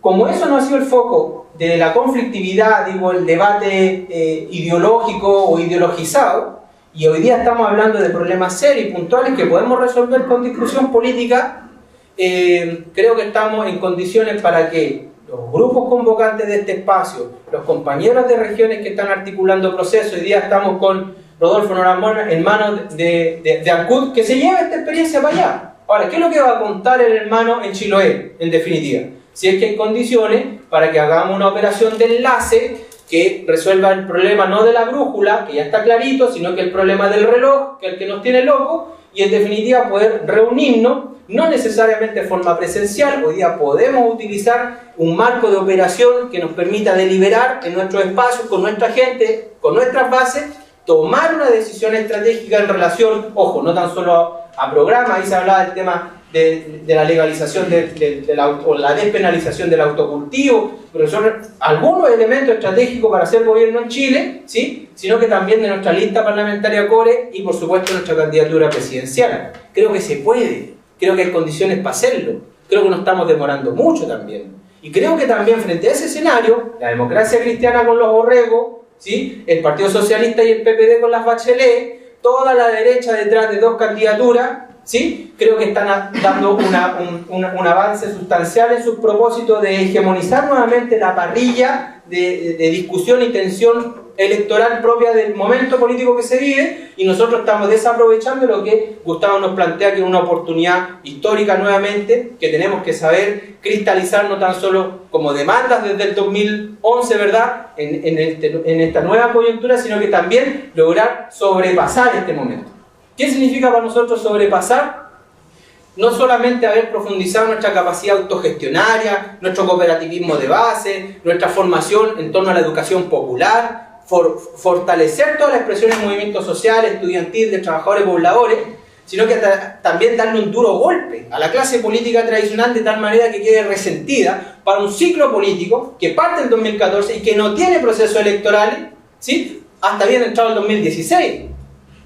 como eso no ha sido el foco de la conflictividad, digo, el debate ideológico o ideologizado, y hoy día estamos hablando de problemas serios y puntuales que podemos resolver con discusión política, creo que estamos en condiciones para que los grupos convocantes de este espacio, los compañeros de regiones que están articulando procesos, hoy día estamos con Rodolfo Noramona en manos de ANCUD, que se lleve esta experiencia para allá. Ahora, ¿qué es lo que va a contar el hermano en Chiloé, en definitiva? Si es que hay condiciones para que hagamos una operación de enlace que resuelva el problema no de la brújula, que ya está clarito, sino que el problema del reloj, que es el que nos tiene locos, y en definitiva poder reunirnos, no necesariamente de forma presencial. Hoy día podemos utilizar un marco de operación que nos permita deliberar en nuestros espacios, con nuestra gente, con nuestras bases, tomar una decisión estratégica en relación, ojo, no tan solo a programas, ahí se hablaba del tema de la legalización o la despenalización del autocultivo, pero son algunos elementos estratégicos para hacer gobierno en Chile, ¿sí? Sino que también de nuestra lista parlamentaria CORE y por supuesto nuestra candidatura presidencial. Creo que se puede, creo que hay condiciones para hacerlo, creo que nos estamos demorando mucho también. Y creo que también frente a ese escenario, la democracia cristiana con los borregos, ¿sí? El Partido Socialista y el PPD con las Bachelet, toda la derecha detrás de dos candidaturas, ¿sí? Creo que están dando un avance sustancial en sus propósitos de hegemonizar nuevamente la parrilla de discusión y tensión electoral propia del momento político que se vive, y nosotros estamos desaprovechando lo que Gustavo nos plantea, que es una oportunidad histórica nuevamente, que tenemos que saber cristalizar no tan solo como demandas desde el 2011, ¿verdad?, en esta nueva coyuntura, sino que también lograr sobrepasar este momento. ¿Qué significa para nosotros sobrepasar? No solamente haber profundizado nuestra capacidad autogestionaria, nuestro cooperativismo de base, nuestra formación en torno a la educación popular, fortalecer todas las expresiones de movimientos sociales, estudiantiles, de trabajadores pobladores, sino que también darle un duro golpe a la clase política tradicional de tal manera que quede resentida para un ciclo político que parte en 2014 y que no tiene procesos electorales, ¿sí?, hasta bien entrado el 2016.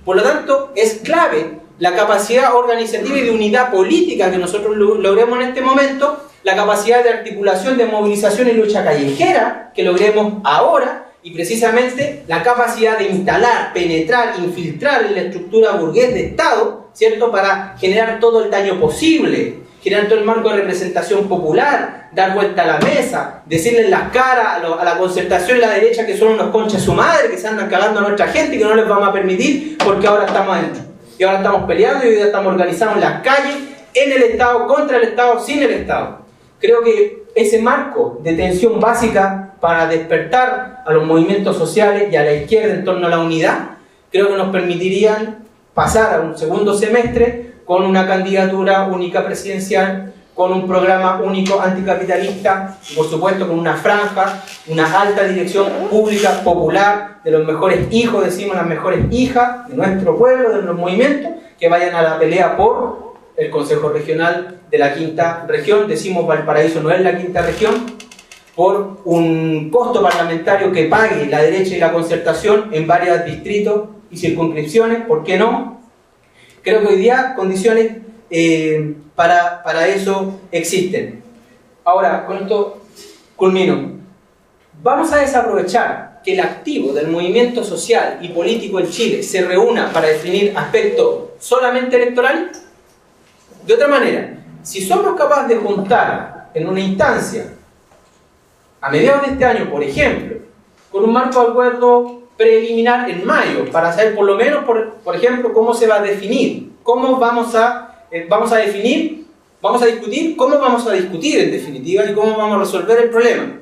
Por lo tanto, es clave la capacidad organizativa y de unidad política que nosotros logremos en este momento, la capacidad de articulación, de movilización y lucha callejera que logremos ahora, y precisamente la capacidad de instalar, penetrar, infiltrar en la estructura burgués de Estado, ¿cierto?, para generar todo el daño posible, generar todo el marco de representación popular, dar vuelta a la mesa, decirle en las caras a la concertación y la derecha que son unos conchas de su madre, que se andan cagando a nuestra gente y que no les vamos a permitir porque ahora estamos adentro. Y ahora estamos peleando y hoy día estamos organizados en las calles, en el Estado, contra el Estado, sin el Estado. Creo que ese marco de tensión básica para despertar a los movimientos sociales y a la izquierda en torno a la unidad, creo que nos permitirían pasar a un segundo semestre con una candidatura única presidencial, con un programa único anticapitalista, y por supuesto con una franja, una alta dirección pública, popular, de los mejores hijos, decimos las mejores hijas de nuestro pueblo, de los movimientos, que vayan a la pelea por el Consejo Regional de la Quinta Región, decimos Valparaíso no es la Quinta Región, por un costo parlamentario que pague la derecha y la concertación en varios distritos y circunscripciones, ¿por qué no? Creo que hoy día condiciones para eso existen. Ahora, con esto culmino. Vamos a desaprovechar que el activo del movimiento social y político en Chile se reúna para definir aspectos solamente electorales. De otra manera, si somos capaces de juntar en una instancia a mediados de este año, por ejemplo, con un marco de acuerdo preliminar en mayo, para saber por lo menos, por ejemplo, cómo se va a definir, cómo vamos a discutir, cómo vamos a discutir en definitiva y cómo vamos a resolver el problema.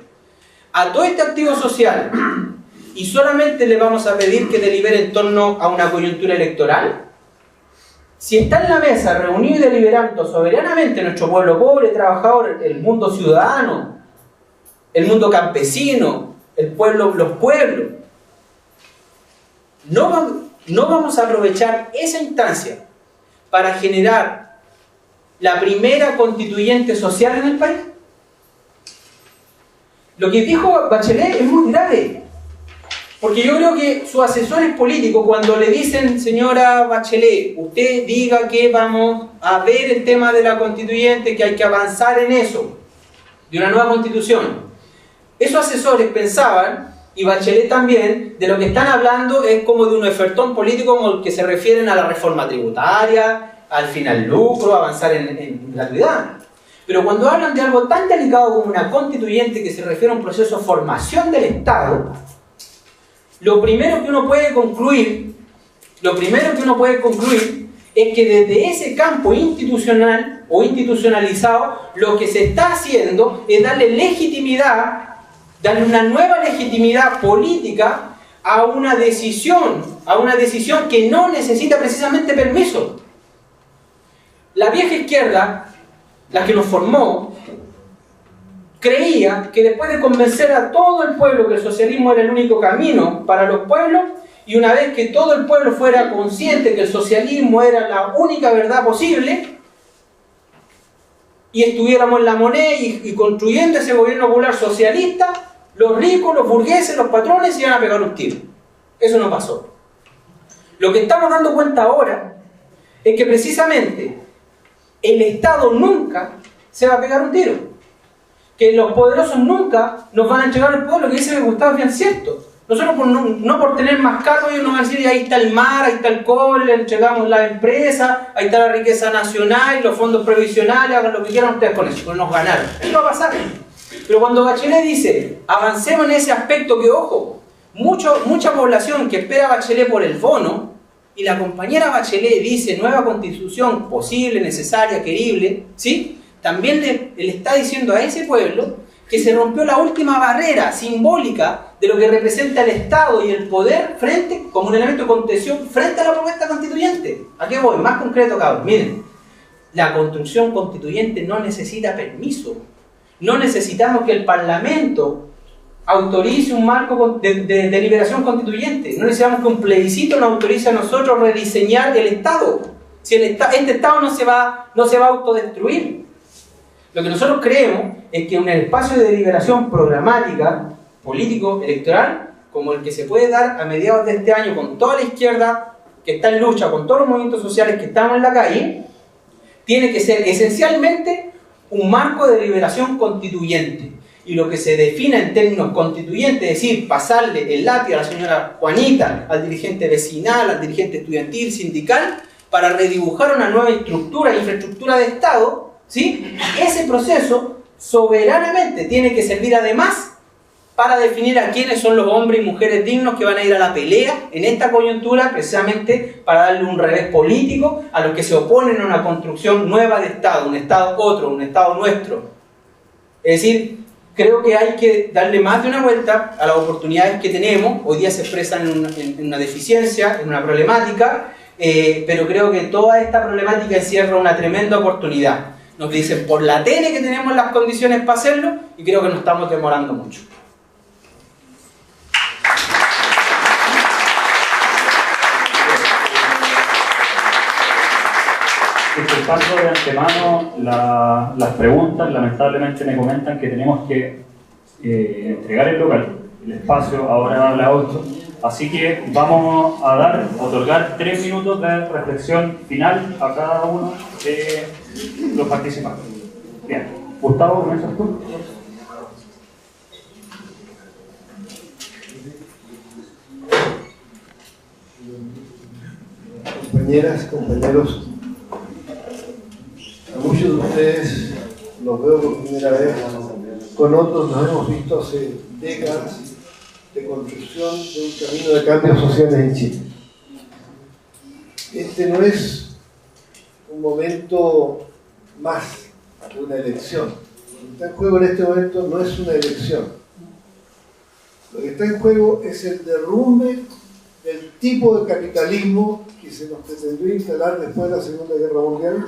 A todo este activo social, y solamente le vamos a pedir que delibere en torno a una coyuntura electoral. Si está en la mesa reunido y deliberando soberanamente nuestro pueblo pobre, trabajador, el mundo ciudadano, el mundo campesino, el pueblo, los pueblos, no vamos a aprovechar esa instancia para generar la primera constituyente social en el país. Lo que dijo Bachelet es muy grave, porque yo creo que sus asesores políticos, cuando le dicen, señora Bachelet, usted diga que vamos a ver el tema de la constituyente, que hay que avanzar en eso, de una nueva constitución, esos asesores pensaban, y Bachelet también, de lo que están hablando es como de un ofertón político como el que se refieren a la reforma tributaria, al fin al lucro, avanzar en gratuidad. Pero cuando hablan de algo tan delicado como una constituyente que se refiere a un proceso de formación del Estado, lo primero que uno puede concluir es que desde ese campo institucional o institucionalizado, lo que se está haciendo es darle una nueva legitimidad política a una decisión que no necesita precisamente permiso. La vieja izquierda, la que nos formó, creía que después de convencer a todo el pueblo que el socialismo era el único camino para los pueblos, y una vez que todo el pueblo fuera consciente que el socialismo era la única verdad posible, y estuviéramos en la moneda y construyendo ese gobierno popular socialista, los ricos, los burgueses, los patrones se iban a pegar un tiro. Eso no pasó. Lo que estamos dando cuenta ahora es que precisamente el Estado nunca se va a pegar un tiro. Que los poderosos nunca nos van a entregar el poder. Lo que dice Gustavo es bien cierto. Nosotros no por tener más cargos ellos nos van a decir ahí está el mar, ahí está el cobre, le entregamos la empresa, ahí está la riqueza nacional, los fondos previsionales, hagan lo que quieran ustedes con eso, pues nos ganaron. Eso va a pasar. Pero cuando Bachelet dice, avancemos en ese aspecto que, ojo, mucha población que espera a Bachelet por el bono, y la compañera Bachelet dice nueva constitución posible, necesaria, querible, ¿sí? También le está diciendo a ese pueblo que se rompió la última barrera simbólica de lo que representa el Estado y el poder como un elemento de contención frente a la propuesta constituyente. ¿A qué voy? Más concreto, cabrón. Miren, la construcción constituyente no necesita permiso. No necesitamos que el Parlamento autorice un marco de deliberación constituyente. No necesitamos que un plebiscito nos autorice a nosotros rediseñar el Estado. Si este Estado no se va a autodestruir. Lo que nosotros creemos es que un espacio de deliberación programática, político, electoral, como el que se puede dar a mediados de este año con toda la izquierda que está en lucha, con todos los movimientos sociales que estamos en la calle, tiene que ser esencialmente un marco de deliberación constituyente. Y lo que se defina en términos constituyentes, es decir, pasarle el látigo a la señora Juanita, al dirigente vecinal, al dirigente estudiantil, sindical, para redibujar una nueva infraestructura de Estado, ¿sí? Ese proceso soberanamente tiene que servir además para definir a quiénes son los hombres y mujeres dignos que van a ir a la pelea en esta coyuntura, precisamente para darle un revés político a los que se oponen a una construcción nueva de Estado, un Estado otro, un Estado nuestro. Es decir, creo que hay que darle más de una vuelta a las oportunidades que tenemos. Hoy día se expresan en una deficiencia, en una problemática, pero creo que toda esta problemática encierra una tremenda oportunidad. Nos dicen por la tele que tenemos las condiciones para hacerlo y creo que nos estamos demorando mucho. Disculpando de antemano las preguntas, lamentablemente me comentan que tenemos que entregar el local, el espacio ahora a las 8, así que vamos a otorgar 3 minutos de reflexión final a cada uno de los participantes. Bien, Gustavo, ¿comienzas tú? Compañeras, compañeros, a muchos de ustedes los veo por primera vez, con otros nos hemos visto hace décadas de construcción de un camino de cambios sociales en Chile. Este no es un momento más de una elección. Lo que está en juego en este momento no es una elección. Lo que está en juego es el derrumbe del tipo de capitalismo que se nos pretendió instalar después de la Segunda Guerra Mundial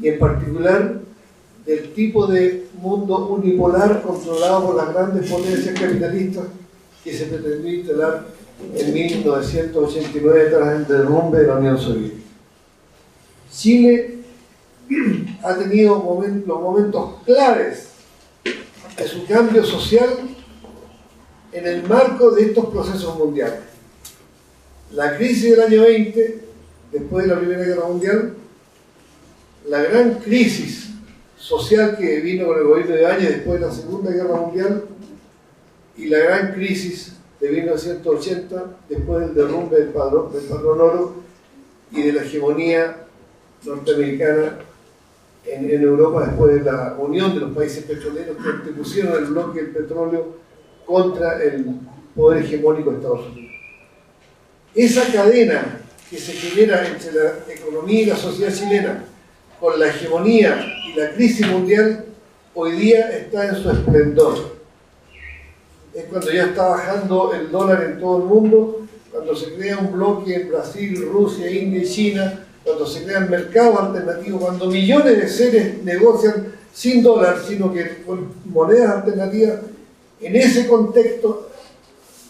y en particular del tipo de mundo unipolar controlado por las grandes potencias capitalistas que se pretendió instalar en 1989 tras el derrumbe de la Unión Soviética. Chile ha tenido los momentos claves de su cambio social en el marco de estos procesos mundiales. La crisis del año 20, después de la Primera Guerra Mundial, la gran crisis social que vino con el gobierno de Áñez después de la Segunda Guerra Mundial y la gran crisis de 1980 después del derrumbe del Padrón Oro y de la hegemonía norteamericana en Europa después de la unión de los países petroleros que antepusieron el bloque del petróleo contra el poder hegemónico de Estados Unidos. Esa cadena que se genera entre la economía y la sociedad chilena con la hegemonía y la crisis mundial hoy día está en su esplendor. Es cuando ya está bajando el dólar en todo el mundo, cuando se crea un bloque en Brasil, Rusia, India y China, cuando se crean mercados alternativos, cuando millones de seres negocian sin dólar, sino que con monedas alternativas. En ese contexto,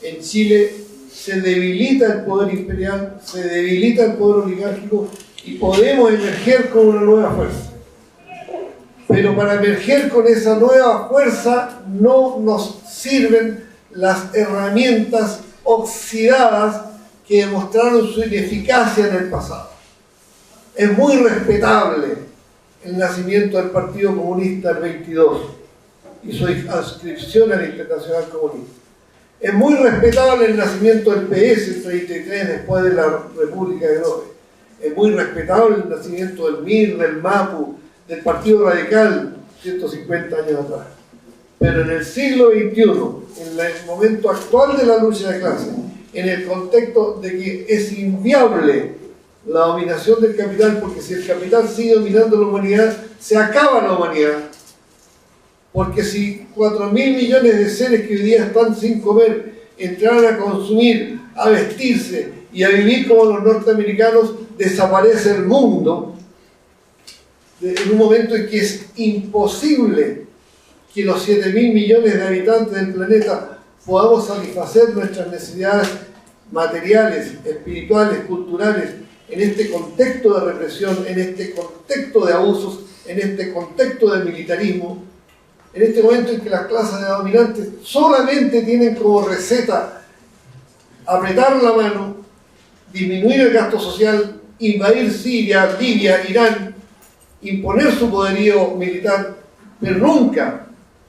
en Chile se debilita el poder imperial, se debilita el poder oligárquico y podemos emerger con una nueva fuerza. Pero para emerger con esa nueva fuerza no nos sirven las herramientas oxidadas que demostraron su ineficacia en el pasado. Es muy respetable el nacimiento del Partido Comunista el 22 y su adscripción a la Internacional Comunista. Es muy respetable el nacimiento del PS el 33 después de la República de Grove. Es muy respetable el nacimiento del MIR, del MAPU, del Partido Radical 150 años atrás. Pero en el siglo XXI, en el momento actual de la lucha de clases, en el contexto de que es inviable la dominación del capital, porque si el capital sigue dominando la humanidad, se acaba la humanidad. Porque si 4.000 millones de seres que hoy día están sin comer entraran a consumir, a vestirse y a vivir como los norteamericanos, desaparece el mundo en un momento en que es imposible que los 7.000 millones de habitantes del planeta podamos satisfacer nuestras necesidades materiales, espirituales, culturales, en este contexto de represión, en este contexto de abusos, en este contexto de militarismo, en este momento en que las clases dominantes solamente tienen como receta apretar la mano, disminuir el gasto social, invadir Siria, Libia, Irán, imponer su poderío militar, pero nunca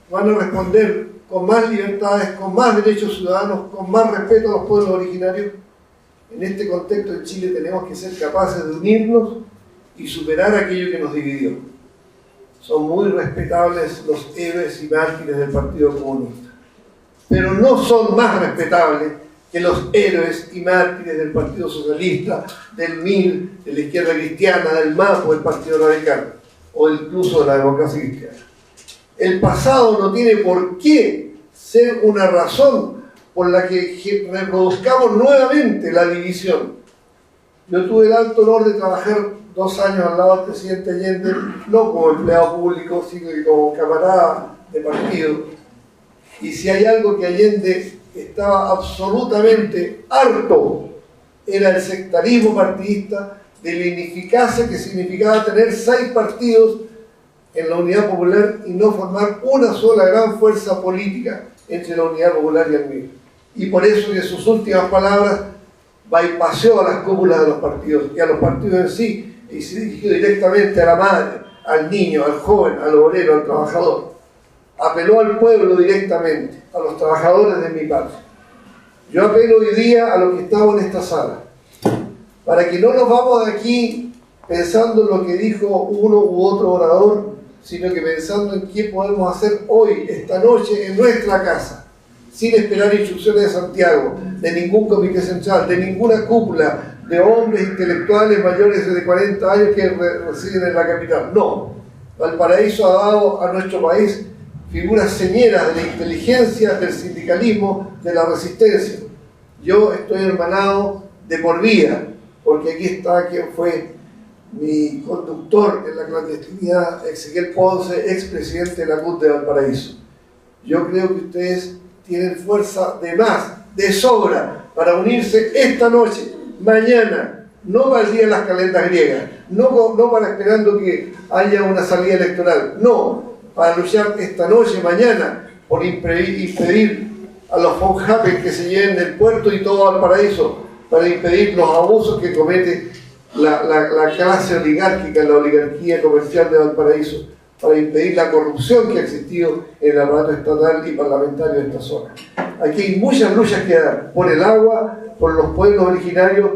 van a responder con más libertades, con más derechos ciudadanos, con más respeto a los pueblos originarios. En este contexto en Chile tenemos que ser capaces de unirnos y superar aquello que nos dividió. Son muy respetables los héroes y mártires del Partido Comunista, pero no son más respetables que los héroes y mártires del Partido Socialista, del MIR, de la izquierda cristiana, del MAPO, del Partido Radical, o incluso de la democracia cristiana. El pasado no tiene por qué ser una razón por la que reproduzcamos nuevamente la división. Yo tuve el alto honor de trabajar 2 años al lado del presidente Allende, no como empleado público, sino como camarada de partido. Y si hay algo que Allende estaba absolutamente harto, era el sectarismo partidista, de la ineficacia que significaba tener 6 partidos en la Unidad Popular y no formar una sola gran fuerza política entre la Unidad Popular y el MIR. Y por eso, en sus últimas palabras, bypaseó a las cúpulas de los partidos y a los partidos en sí, y se dirigió directamente a la madre, al niño, al joven, al obrero, al trabajador. Apeló al pueblo directamente, a los trabajadores de mi patria. Yo apelo hoy día a los que estamos en esta sala, para que no nos vamos de aquí pensando en lo que dijo uno u otro orador, sino que pensando en qué podemos hacer hoy, esta noche, en nuestra casa, sin esperar instrucciones de Santiago, de ningún comité central, de ninguna cúpula, de hombres intelectuales mayores de 40 años que residen en la capital. No. Valparaíso ha dado a nuestro país figuras señeras de la inteligencia, del sindicalismo, de la resistencia. Yo estoy hermanado de por vida, porque aquí está quien fue mi conductor en la clandestinidad, Ezequiel Ponce, expresidente de la CUT de Valparaíso. Yo creo que ustedes tienen fuerza de más, de sobra, para unirse esta noche, mañana, no para el día de las calendas griegas, no para esperando que haya una salida electoral, no, para luchar esta noche, mañana, por impedir a los fonjapes que se lleven del puerto y todo Valparaíso, para impedir los abusos que comete la clase oligárquica, la oligarquía comercial de Valparaíso, para impedir la corrupción que ha existido en el aparato estatal y parlamentario de esta zona. Aquí hay muchas luchas que dar, por el agua, por los pueblos originarios,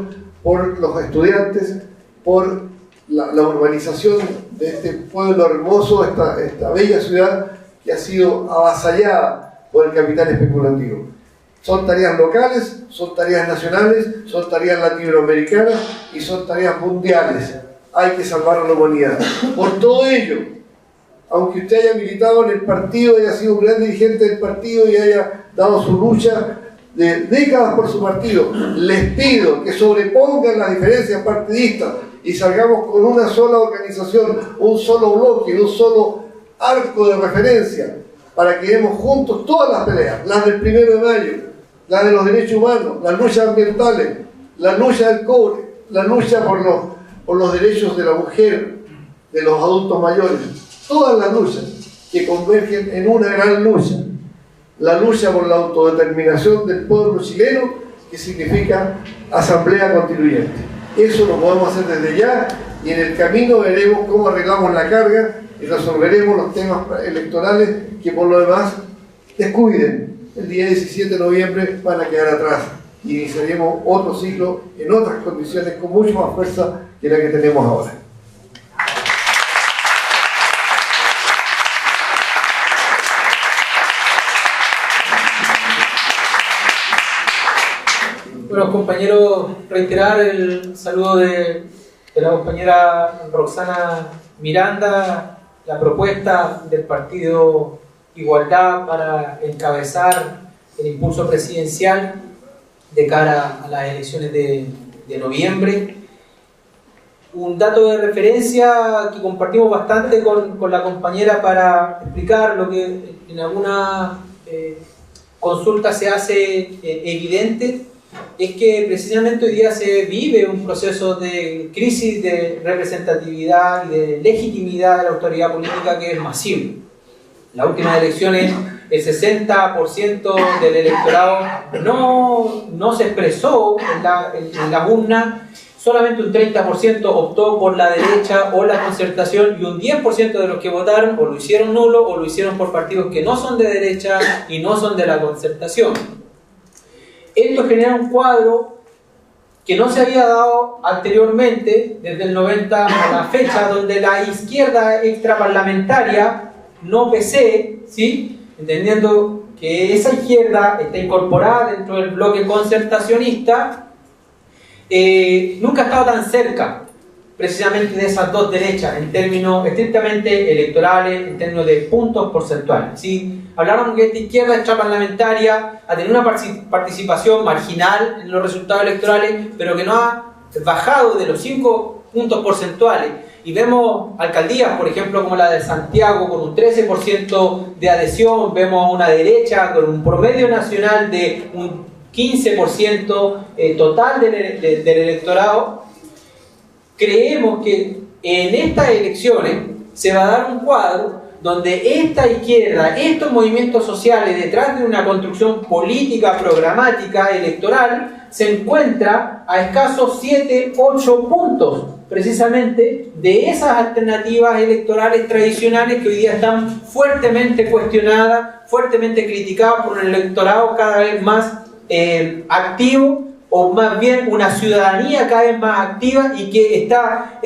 por los estudiantes, por la urbanización de este pueblo hermoso, esta bella ciudad que ha sido avasallada por el capital especulativo. Son tareas locales, son tareas nacionales, son tareas latinoamericanas y son tareas mundiales. Hay que salvar a la humanidad. Por todo ello, aunque usted haya militado en el partido, haya sido un gran dirigente del partido y haya dado su lucha de décadas por su partido, les pido que sobrepongan las diferencias partidistas y salgamos con una sola organización, un solo bloque, un solo arco de referencia, para que demos juntos todas las peleas, las del 1 de mayo, las de los derechos humanos, las luchas ambientales, la lucha del cobre, la lucha por los derechos de la mujer, de los adultos mayores, todas las luchas que convergen en una gran lucha, la lucha por la autodeterminación del pueblo chileno, que significa Asamblea Constituyente. Eso lo podemos hacer desde ya, y en el camino veremos cómo arreglamos la carga y resolveremos los temas electorales que por lo demás descuiden. El día 17 de noviembre van a quedar atrás y iniciaremos otro ciclo en otras condiciones con mucho más fuerza que la que tenemos ahora. Bueno, compañeros, reiterar el saludo de la compañera Roxana Miranda, la propuesta del Partido Igualdad para encabezar el impulso presidencial de cara a las elecciones de noviembre. Un dato de referencia que compartimos bastante con la compañera para explicar lo que en alguna consulta se hace evidente, es que precisamente hoy día se vive un proceso de crisis de representatividad y de legitimidad de la autoridad política que es masivo. En las últimas elecciones el 60% del electorado no se expresó en la urna, solamente un 30% optó por la derecha o la concertación, y un 10% de los que votaron o lo hicieron nulo o lo hicieron por partidos que no son de derecha y no son de la concertación. Esto genera un cuadro que no se había dado anteriormente, desde el 90 a la fecha, donde la izquierda extraparlamentaria, no PC, ¿sí?, entendiendo que esa izquierda está incorporada dentro del bloque concertacionista, nunca ha estado tan cerca precisamente de esas dos derechas en términos estrictamente electorales, en términos de puntos porcentuales. Si hablaron que esta izquierda extraparlamentaria ha tenido una participación marginal en los resultados electorales, pero que no ha bajado de los 5 puntos porcentuales, y vemos alcaldías, por ejemplo, como la de Santiago, con un 13% de adhesión, vemos una derecha con un promedio nacional de un 15% total del electorado. Creemos que en estas elecciones se va a dar un cuadro donde esta izquierda, estos movimientos sociales, detrás de una construcción política, programática, electoral, se encuentra a escasos 7, 8 puntos, precisamente, de esas alternativas electorales tradicionales que hoy día están fuertemente cuestionadas, fuertemente criticadas por un electorado cada vez más activo, o más bien una ciudadanía cada vez más activa y que está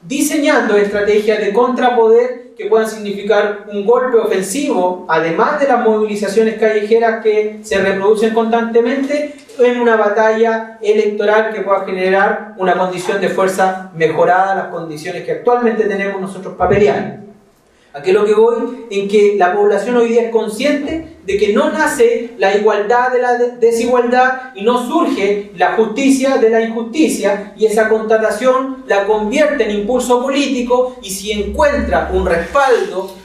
diseñando estrategias de contrapoder que puedan significar un golpe ofensivo, además de las movilizaciones callejeras que se reproducen constantemente, en una batalla electoral que pueda generar una condición de fuerza mejorada a las condiciones que actualmente tenemos nosotros para pelear. Aquí lo que voy, en que la población hoy día es consciente de que no nace la igualdad de la desigualdad y no surge la justicia de la injusticia, y esa constatación la convierte en impulso político, y si encuentra un respaldo,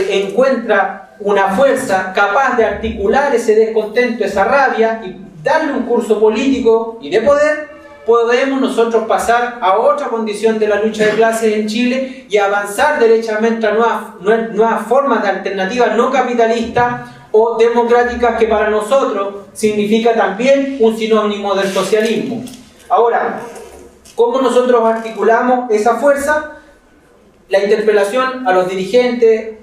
encuentra una fuerza capaz de articular ese descontento, esa rabia, y darle un curso político y de poder, podemos nosotros pasar a otra condición de la lucha de clases en Chile y avanzar derechamente a nuevas formas de alternativas no capitalistas o democráticas, que para nosotros significa también un sinónimo del socialismo. Ahora, ¿cómo nosotros articulamos esa fuerza? La interpelación a los dirigentes,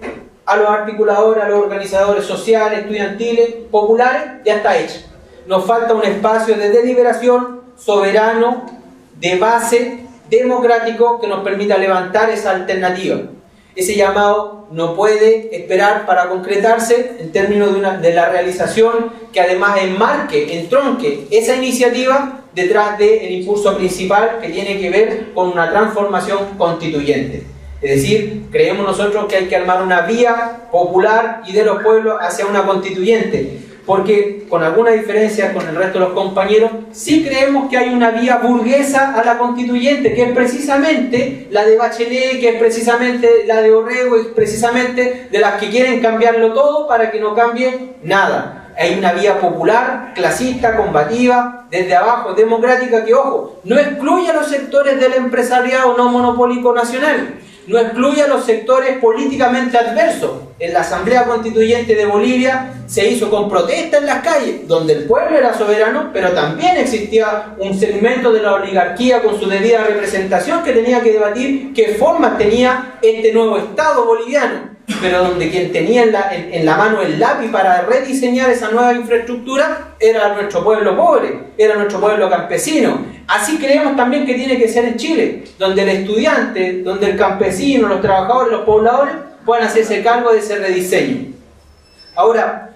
a los articuladores, a los organizadores sociales, estudiantiles, populares, ya está hecha. Nos falta un espacio de deliberación soberano, de base, democrático, que nos permita levantar esa alternativa. Ese llamado no puede esperar para concretarse en términos de la realización que además enmarque, entronque esa iniciativa detrás del impulso principal, que tiene que ver con una transformación constituyente. Es decir, creemos nosotros que hay que armar una vía popular y de los pueblos hacia una constituyente, porque con alguna diferencia con el resto de los compañeros, sí creemos que hay una vía burguesa a la constituyente, que es precisamente la de Bachelet, que es precisamente la de Orrego, es precisamente de las que quieren cambiarlo todo para que no cambie nada. Hay una vía popular, clasista, combativa, desde abajo, democrática, que, ojo, no excluye a los sectores del empresariado no monopólico nacional. no excluye a los sectores políticamente adversos. En la Asamblea Constituyente de Bolivia se hizo con protesta en las calles, donde el pueblo era soberano, pero también existía un segmento de la oligarquía con su debida representación que tenía que debatir qué formas tenía este nuevo Estado boliviano, pero donde quien tenía en la mano el lápiz para rediseñar esa nueva infraestructura era nuestro pueblo pobre, era nuestro pueblo campesino. Así creemos también que tiene que ser en Chile, donde el estudiante, donde el campesino, los trabajadores, los pobladores puedan hacerse cargo de ese rediseño. Ahora,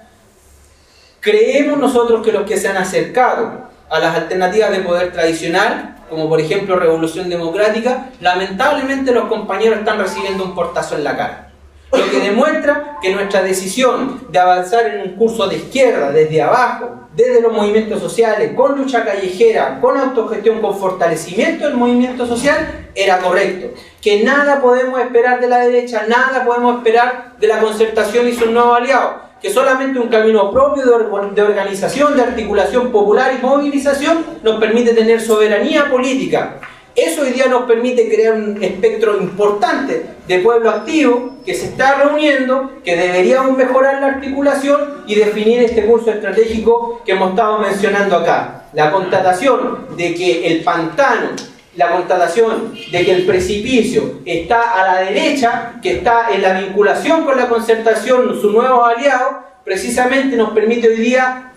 creemos nosotros que los que se han acercado a las alternativas de poder tradicional, como por ejemplo Revolución Democrática, lamentablemente los compañeros están recibiendo un portazo en la cara. Lo que demuestra que nuestra decisión de avanzar en un curso de izquierda, desde abajo, desde los movimientos sociales, con lucha callejera, con autogestión, con fortalecimiento del movimiento social, era correcto. Que nada podemos esperar de la derecha, nada podemos esperar de la Concertación y sus nuevos aliados. Que solamente un camino propio de organización, de articulación popular y movilización nos permite tener soberanía política. Eso hoy día nos permite crear un espectro importante de pueblo activo que se está reuniendo, que deberíamos mejorar la articulación y definir este curso estratégico que hemos estado mencionando acá. La constatación de que el pantano, la constatación de que el precipicio está a la derecha, que está en la vinculación con la Concertación, sus nuevos aliados, precisamente nos permite hoy día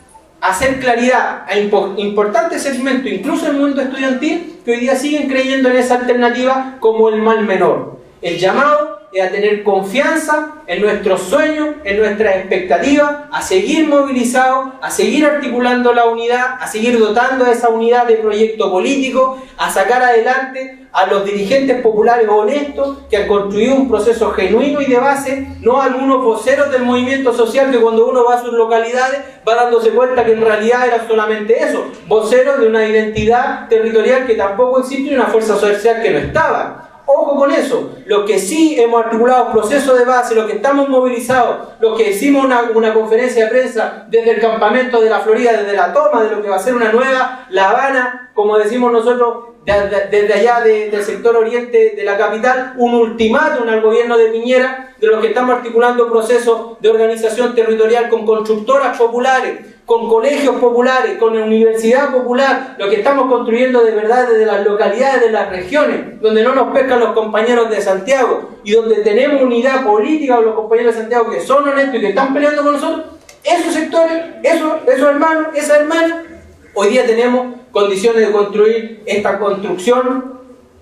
hacer claridad a importantes segmentos, incluso en el mundo estudiantil, que hoy día siguen creyendo en esa alternativa como el mal menor. El llamado es a tener confianza en nuestros sueños, en nuestras expectativas, a seguir movilizados, a seguir articulando la unidad, a seguir dotando a esa unidad de proyecto político, a sacar adelante a los dirigentes populares honestos que han construido un proceso genuino y de base, no a algunos voceros del movimiento social que cuando uno va a sus localidades va dándose cuenta que en realidad era solamente eso, voceros de una identidad territorial que tampoco existe y una fuerza social que no estaba. Ojo con eso, los que sí hemos articulado procesos de base, los que estamos movilizados, los que hicimos una conferencia de prensa desde el campamento de la Florida, desde la toma de lo que va a ser una nueva La Habana, como decimos nosotros, desde allá del sector oriente de la capital, un ultimátum al gobierno de Piñera, de los que estamos articulando procesos de organización territorial con constructoras populares, con colegios populares, con universidad popular, lo que estamos construyendo de verdad desde las localidades, de las regiones, donde no nos pescan los compañeros de Santiago y donde tenemos unidad política con los compañeros de Santiago que son honestos y que están peleando con nosotros, esos sectores, esos hermanos, esas hermanas, hoy día tenemos condiciones de construir esta construcción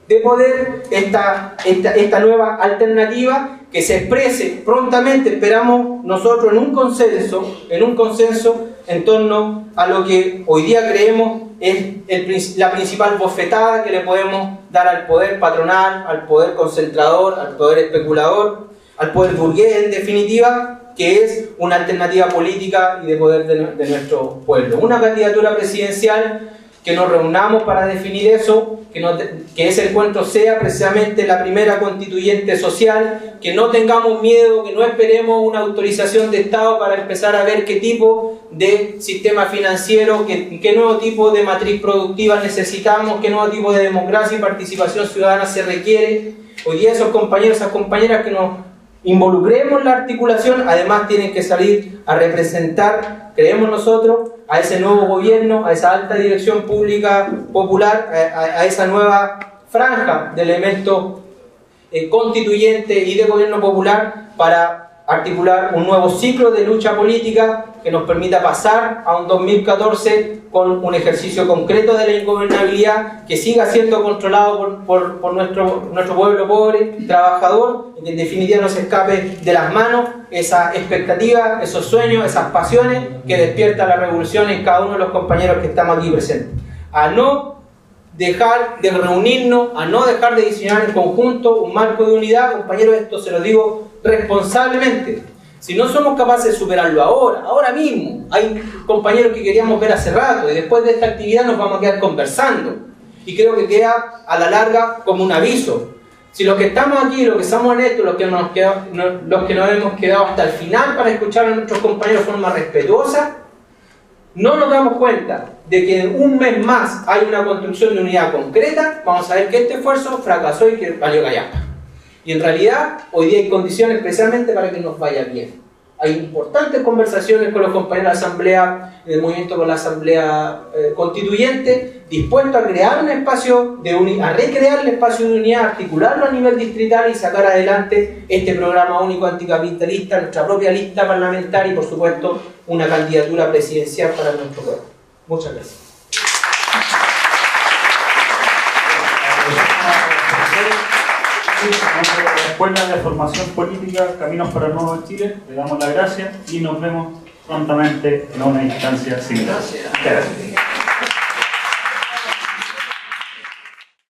de poder, esta nueva alternativa que se exprese prontamente, esperamos nosotros, en un consenso en torno a lo que hoy día creemos es la principal bofetada que le podemos dar al poder patronal, al poder concentrador, al poder especulador, al poder burgués en definitiva, que es una alternativa política y de poder de nuestro pueblo. Una candidatura presidencial que nos reunamos para definir eso, que ese encuentro sea precisamente la primera constituyente social, que no tengamos miedo, que no esperemos una autorización de Estado para empezar a ver qué tipo de sistema financiero, qué nuevo tipo de matriz productiva necesitamos, qué nuevo tipo de democracia y participación ciudadana se requiere. Hoy día esos compañeros, esas compañeras que nos involucremos en la articulación, además tienen que salir a representar, creemos nosotros, a ese nuevo gobierno, a esa alta dirección pública popular, a esa nueva franja de elementos constituyentes y de gobierno popular para articular un nuevo ciclo de lucha política que nos permita pasar a un 2014 con un ejercicio concreto de la ingobernabilidad que siga siendo controlado por nuestro pueblo pobre, trabajador, y que en definitiva no se escape de las manos esa expectativa, esos sueños, esas pasiones que despierta la revolución en cada uno de los compañeros que estamos aquí presentes. A no dejar de reunirnos, a no dejar de diseñar en conjunto un marco de unidad, compañeros, esto se lo digo responsablemente. Si no somos capaces de superarlo ahora mismo, hay compañeros que queríamos ver hace rato y después de esta actividad nos vamos a quedar conversando. Y creo que queda a la larga como un aviso. Si los que estamos aquí, los que somos honestos, los que nos hemos quedado hasta el final para escuchar a nuestros compañeros de forma respetuosa, no nos damos cuenta de que en un mes más hay una construcción de unidad concreta, vamos a ver que este esfuerzo fracasó y que valió callampa. Y en realidad, hoy día hay condiciones especialmente para que nos vaya bien. Hay importantes conversaciones con los compañeros de la Asamblea, del movimiento con la Asamblea Constituyente, dispuestos a crear un espacio a recrear el espacio de unidad, articularlo a nivel distrital y sacar adelante este programa único anticapitalista, nuestra propia lista parlamentaria y, por supuesto, una candidatura presidencial para nuestro pueblo. Muchas gracias. Escuela de Formación Política, Caminos para el Nuevo Chile, le damos las gracias y nos vemos prontamente en una instancia similar. Gracias.